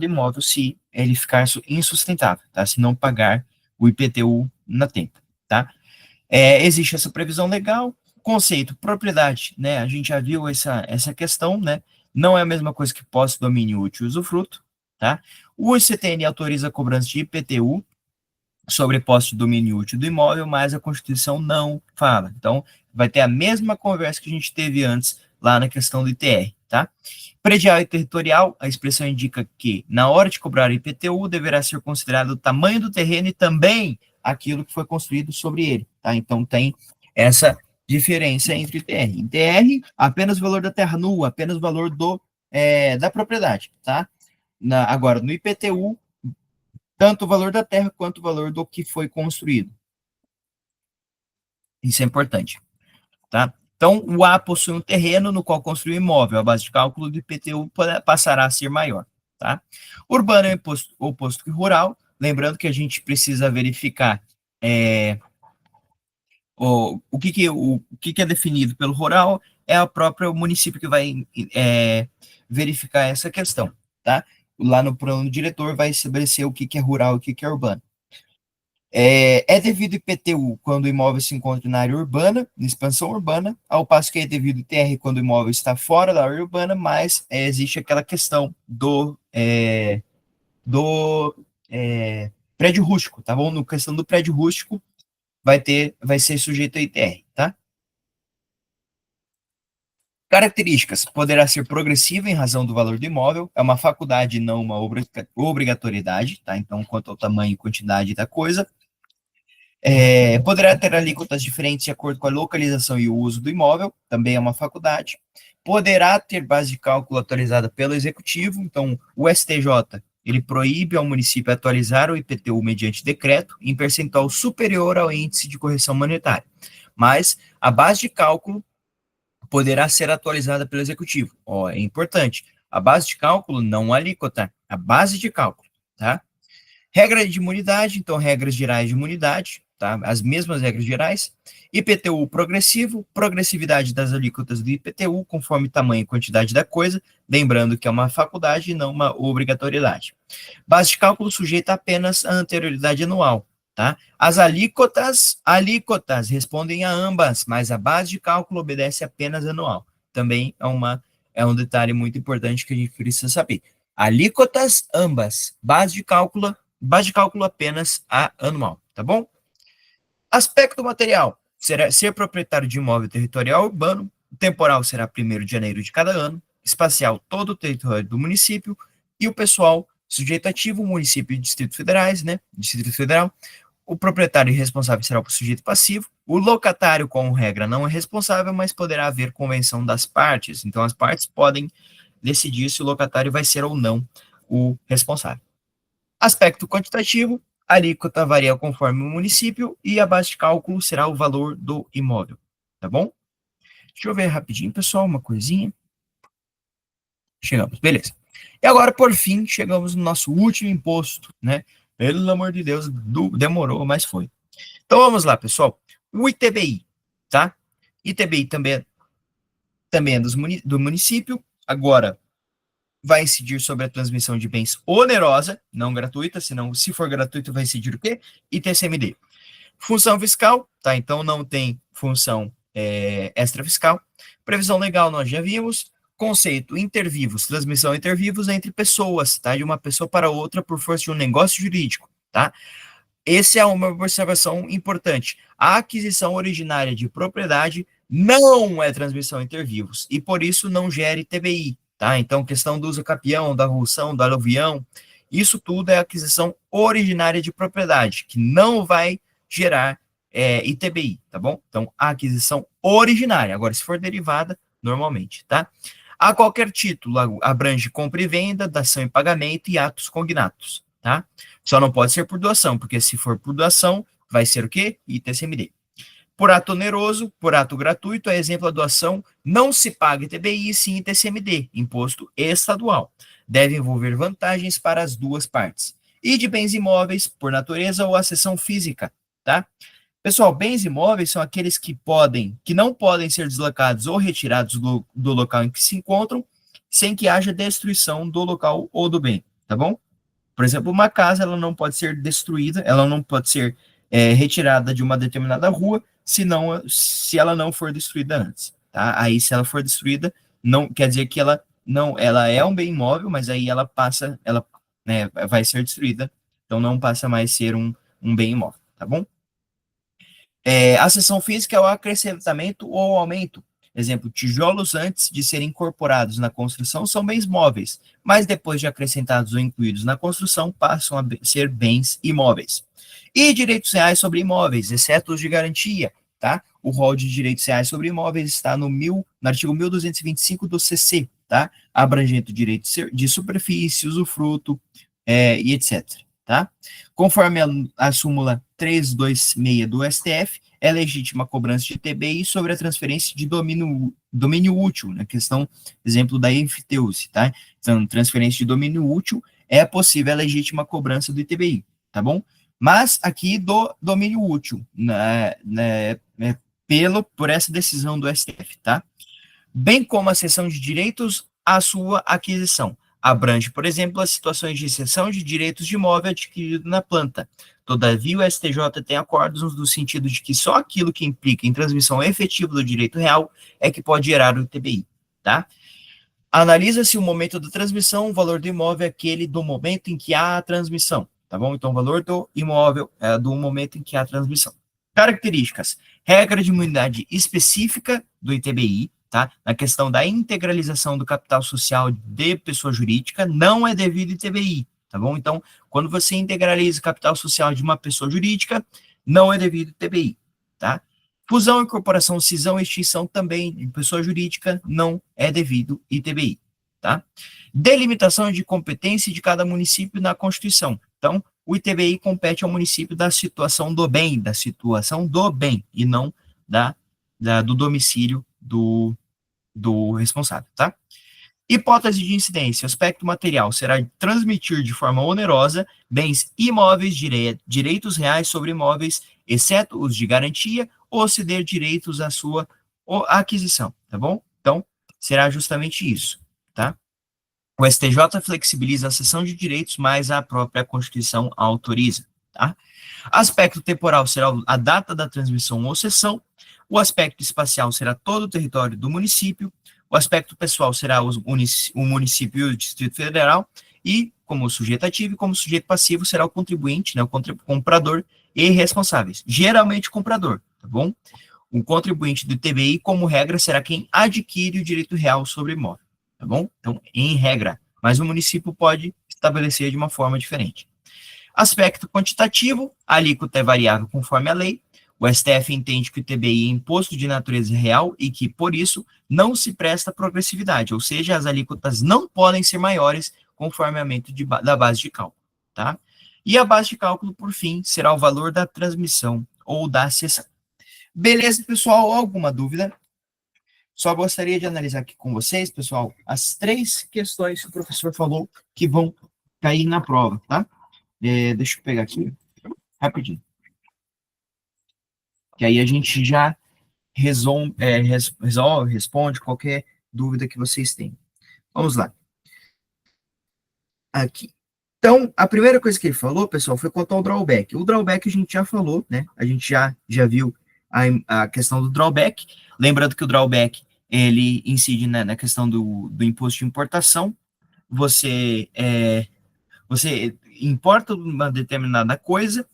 Speaker 1: imóvel, se ele ficar insustentável, tá? Se não pagar o IPTU na tempo, tá? Existe essa previsão legal. Conceito, propriedade, né? A gente já viu essa questão, né? Não é a mesma coisa que posse, domínio, útil e usufruto, tá? O ICTN autoriza a cobrança de IPTU sobre posse de domínio útil do imóvel, mas a Constituição não fala. Então, vai ter a mesma conversa que a gente teve antes lá na questão do ITR, tá? Predial e territorial, a expressão indica que, na hora de cobrar o IPTU, deverá ser considerado o tamanho do terreno e também aquilo que foi construído sobre ele, tá? Então, tem essa diferença entre ITR. ITR, apenas o valor da terra nua, apenas o valor da propriedade, tá? Agora, no IPTU, tanto o valor da terra quanto o valor do que foi construído. Isso é importante, tá? Então, o A possui um terreno no qual construiu imóvel. A base de cálculo do IPTU passará a ser maior, tá? Urbano é oposto que rural. Lembrando que a gente precisa verificar o que é definido pelo rural, é o próprio município que vai verificar essa questão, tá? Lá no plano diretor vai estabelecer o que é rural e o que é urbano. Devido IPTU quando o imóvel se encontra na área urbana, na expansão urbana, ao passo que é devido ITR quando o imóvel está fora da área urbana, mas existe aquela questão do prédio rústico, tá bom? No questão do prédio rústico, vai ser sujeito a ITR, tá? Características: poderá ser progressiva em razão do valor do imóvel, é uma faculdade, não uma obrigatoriedade, tá? Então, quanto ao tamanho e quantidade da coisa. Poderá ter alíquotas diferentes de acordo com a localização e o uso do imóvel, também é uma faculdade. Poderá ter base de cálculo atualizada pelo executivo, então o STJ ele proíbe ao município atualizar o IPTU mediante decreto em percentual superior ao índice de correção monetária. Mas a base de cálculo poderá ser atualizada pelo executivo. É importante. A base de cálculo, não a alíquota, a base de cálculo, tá? Regra de imunidade, então, regras gerais de imunidade, tá? As mesmas regras gerais. IPTU progressivo, progressividade das alíquotas do IPTU, conforme tamanho e quantidade da coisa, lembrando que é uma faculdade e não uma obrigatoriedade. Base de cálculo sujeita apenas à anterioridade anual, tá? As alíquotas respondem a ambas, mas a base de cálculo obedece apenas anual. Também é um detalhe muito importante que a gente precisa saber. Alíquotas ambas, base de cálculo apenas a anual, tá bom? Aspecto material, será ser proprietário de imóvel territorial urbano, temporal será 1º de janeiro de cada ano, espacial todo o território do município, e o pessoal, sujeito ativo, município e Distrito Federais, né, Distrito Federal, o proprietário responsável será o sujeito passivo, o locatário, como regra, não é responsável, mas poderá haver convenção das partes, então as partes podem decidir se o locatário vai ser ou não o responsável. Aspecto quantitativo, a alíquota varia conforme o município e a base de cálculo será o valor do imóvel, tá bom? Deixa eu ver rapidinho, pessoal, uma coisinha. Chegamos, beleza. E agora, por fim, chegamos no nosso último imposto, né? Pelo amor de Deus, demorou, mas foi. Então vamos lá, pessoal. O ITBI, tá? ITBI também é do município. Agora, vai incidir sobre a transmissão de bens onerosa, não gratuita, senão, se for gratuito, vai incidir o quê? ITCMD. Função fiscal, tá? Então não tem função extrafiscal. Previsão legal, nós já vimos. Conceito intervivos, transmissão intervivos entre pessoas, tá? De uma pessoa para outra por força de um negócio jurídico, tá? Essa é uma observação importante. A aquisição originária de propriedade não é transmissão intervivos e por isso não gera ITBI, tá? Então, questão do uso capião, da rução, do aluvião, isso tudo é aquisição originária de propriedade, que não vai gerar ITBI, tá bom? Então, a aquisição originária. Agora, se for derivada, normalmente, tá? A qualquer título, abrange compra e venda, dação e pagamento e atos cognatos, tá? Só não pode ser por doação, porque se for por doação, vai ser o quê? ITCMD. Por ato oneroso, por ato gratuito, a exemplo da doação, não se paga ITBI, sim ITCMD, imposto estadual. Deve envolver vantagens para as duas partes. E de bens imóveis, por natureza ou acessão física, tá? Pessoal, bens imóveis são aqueles que não podem ser deslocados ou retirados do local em que se encontram, sem que haja destruição do local ou do bem, tá bom? Por exemplo, uma casa, ela não pode ser destruída, ela não pode ser retirada de uma determinada rua, se ela não for destruída antes, tá? Aí, se ela for destruída, não quer dizer que ela é um bem imóvel, mas aí ela passa, né, vai ser destruída, então não passa mais a ser um bem imóvel, tá bom? A seção física é o acrescentamento ou aumento. Exemplo, tijolos antes de serem incorporados na construção são bens móveis, mas depois de acrescentados ou incluídos na construção passam a ser bens imóveis. E direitos reais sobre imóveis, exceto os de garantia, tá? O rol de direitos reais sobre imóveis está no artigo 1225 do CC, tá? Abrangendo direitos de superfície, usufruto e etc., tá? Conforme a súmula 326 do STF, é legítima a cobrança de ITBI sobre a transferência de domínio útil, na questão, exemplo, da enfiteuse, tá? Então, transferência de domínio útil é possível, é legítima a cobrança do ITBI, tá bom? Mas aqui do domínio útil, por essa decisão do STF, tá? Bem como a cessão de direitos à sua aquisição. Abrange, por exemplo, as situações de cessão de direitos de imóvel adquirido na planta. Todavia, o STJ tem acordos no sentido de que só aquilo que implica em transmissão efetiva do direito real é que pode gerar o ITBI, tá? Analisa-se o momento da transmissão, o valor do imóvel é aquele do momento em que há a transmissão, tá bom? Então, o valor do imóvel é do momento em que há a transmissão. Características. Regra de imunidade específica do ITBI, tá? Na questão da integralização do capital social de pessoa jurídica, não é devido ITBI, tá bom? Então, quando você integraliza o capital social de uma pessoa jurídica, não é devido ITBI, tá? Fusão, incorporação, cisão e extinção também de pessoa jurídica não é devido ITBI, tá? Delimitação de competência de cada município na Constituição. Então, o ITBI compete ao município da situação do bem, e não do domicílio do responsável, tá? Hipótese de incidência, aspecto material, será transmitir de forma onerosa bens imóveis, direitos reais sobre imóveis, exceto os de garantia, ou ceder direitos à sua aquisição, tá bom? Então, será justamente isso, tá? O STJ flexibiliza a cessão de direitos, mas a própria Constituição autoriza, tá? Aspecto temporal será a data da transmissão ou cessão, o aspecto espacial será todo o território do município, o aspecto pessoal será o município e o Distrito Federal, e como sujeito ativo, e como sujeito passivo será o contribuinte, né, o comprador e responsáveis. Geralmente o comprador, tá bom? O contribuinte do ITBI, como regra, será quem adquire o direito real sobre o imóvel, tá bom? Então, em regra, mas o município pode estabelecer de uma forma diferente. Aspecto quantitativo, a alíquota é variável conforme a lei. O STF entende que o ITBI é imposto de natureza real e que, por isso, não se presta progressividade, ou seja, as alíquotas não podem ser maiores conforme aumento da base de cálculo, tá? E a base de cálculo, por fim, será o valor da transmissão ou da cessão. Beleza, pessoal? Alguma dúvida? Só gostaria de analisar aqui com vocês, pessoal, as 3 questões que o professor falou que vão cair na prova, tá? Deixa eu pegar aqui, rapidinho. Que aí a gente já resolve, responde qualquer dúvida que vocês tenham. Vamos lá. Aqui. Então, a primeira coisa que ele falou, pessoal, foi quanto ao drawback. O drawback a gente já falou, né? A gente já viu a questão do drawback. Lembrando que o drawback, ele incide, né, na questão do imposto de importação. Você importa uma determinada coisa,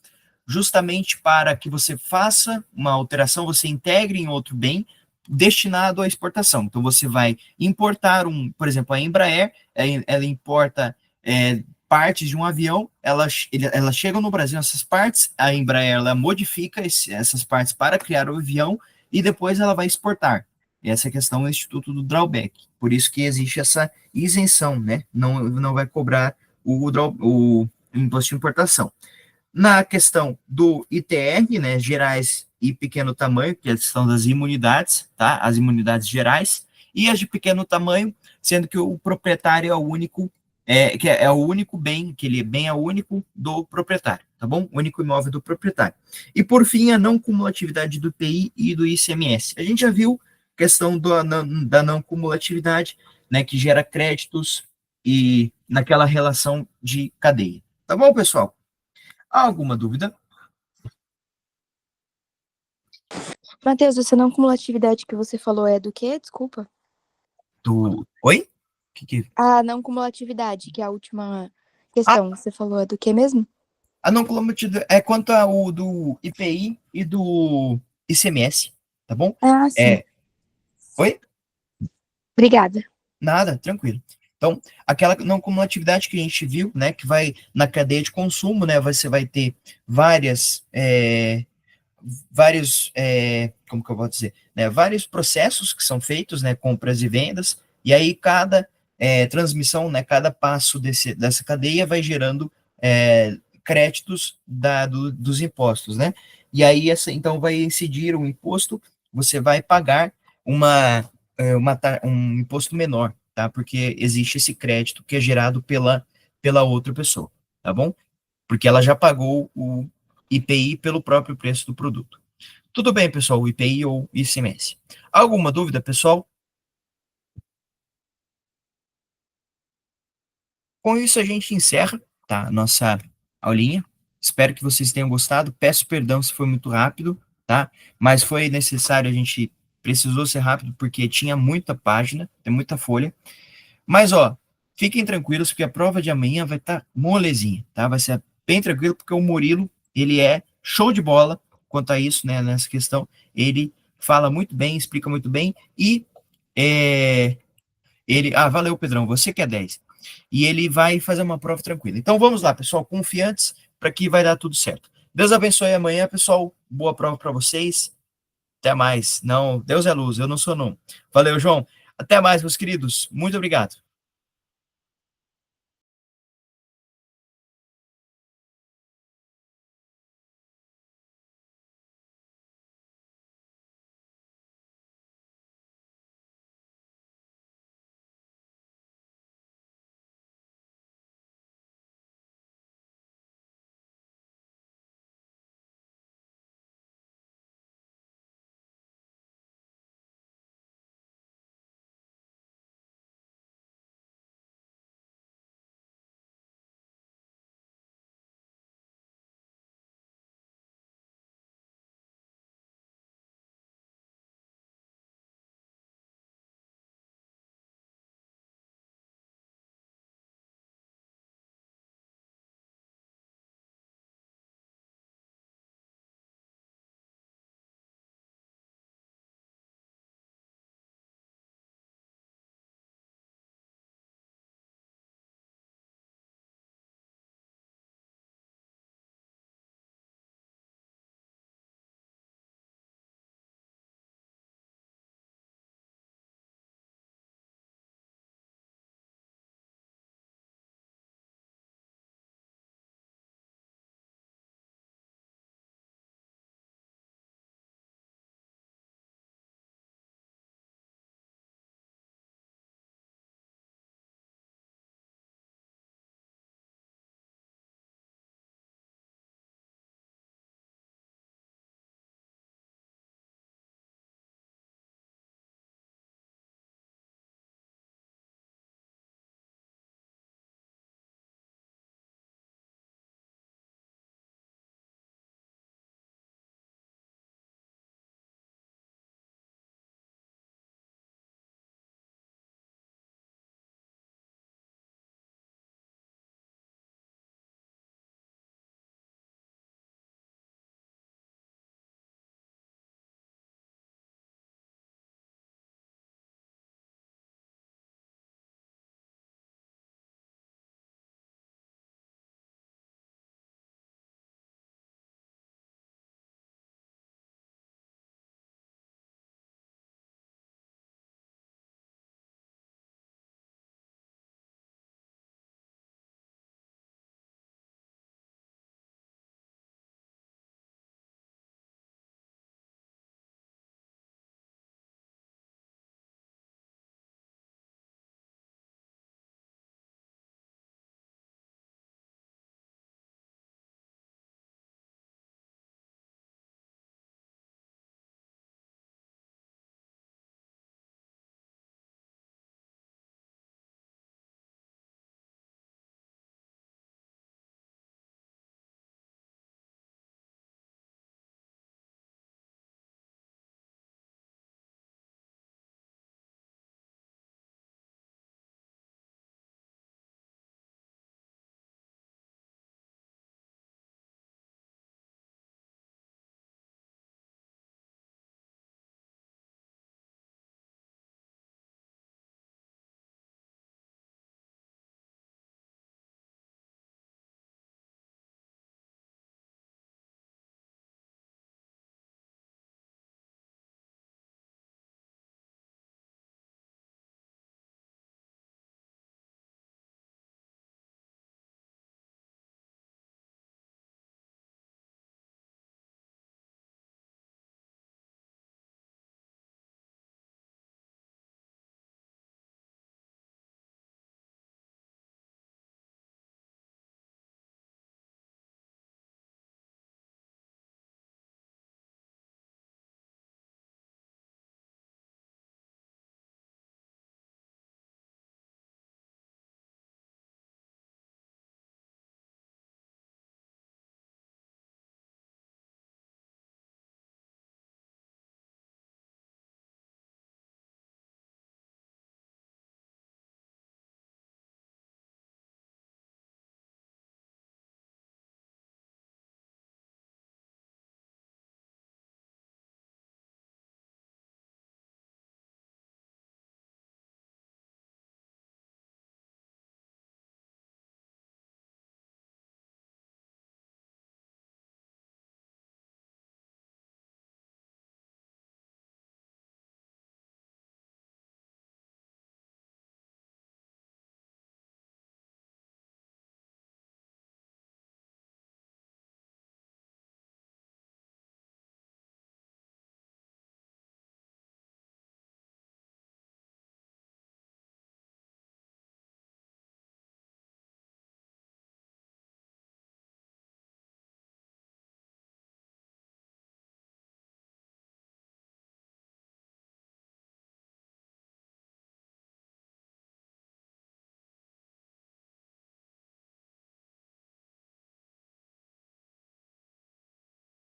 Speaker 1: justamente para que você faça uma alteração, você integre em outro bem destinado à exportação. Então, você vai importar por exemplo, a Embraer, ela importa partes de um avião, elas chegam no Brasil, essas partes, a Embraer, ela modifica essas partes para criar o avião e depois ela vai exportar. Essa é a questão do Instituto do Drawback. Por isso que existe essa isenção, né? Não vai cobrar o imposto de importação. Na questão do ITR, né, gerais e pequeno tamanho, que é a questão das imunidades, tá? As imunidades gerais, e as de pequeno tamanho, sendo que o proprietário é o único, que é o único bem, que ele bem é o único do proprietário, tá bom? O único imóvel do proprietário. E por fim, a não cumulatividade do IPI e do ICMS. A gente já viu a questão da não cumulatividade, né, que gera créditos e naquela relação de cadeia. Tá bom, pessoal? Alguma dúvida?
Speaker 2: Matheus, essa não cumulatividade que você falou é do quê? Desculpa.
Speaker 1: Oi?
Speaker 2: A não cumulatividade, que é a última questão. Você falou é do quê mesmo?
Speaker 1: A não cumulatividade é quanto ao do IPI e do ICMS, tá bom?
Speaker 2: Ah, sim.
Speaker 1: Oi?
Speaker 2: Obrigada.
Speaker 1: Nada, tranquilo. Então, aquela não cumulatividade que a gente viu, né, que vai na cadeia de consumo, né, você vai ter como que eu vou dizer, né, vários processos que são feitos, né, compras e vendas, e aí cada transmissão, né, cada passo dessa cadeia vai gerando créditos dos impostos, né, e aí então vai incidir um imposto, você vai pagar um imposto menor, tá, porque existe esse crédito que é gerado pela outra pessoa, tá bom? Porque ela já pagou o IPI pelo próprio preço do produto. Tudo bem, pessoal, o IPI ou ICMS. Alguma dúvida, pessoal? Com isso, a gente encerra, tá, a nossa aulinha. Espero que vocês tenham gostado. Peço perdão se foi muito rápido, tá? Mas foi necessário, a gente precisou ser rápido porque tinha muita página, tem muita folha. Mas, ó, fiquem tranquilos porque a prova de amanhã vai estar molezinha, tá? Vai ser bem tranquilo porque o Murilo, ele é show de bola quanto a isso, né, nessa questão. Ele fala muito bem, explica muito bem e valeu, Pedrão, você que é 10. E ele vai fazer uma prova tranquila. Então vamos lá, pessoal, confiantes para que vai dar tudo certo. Deus abençoe amanhã, pessoal. Boa prova para vocês. Até mais. Não, Deus é luz, eu não sou não. Valeu, João. Até mais, meus queridos. Muito obrigado.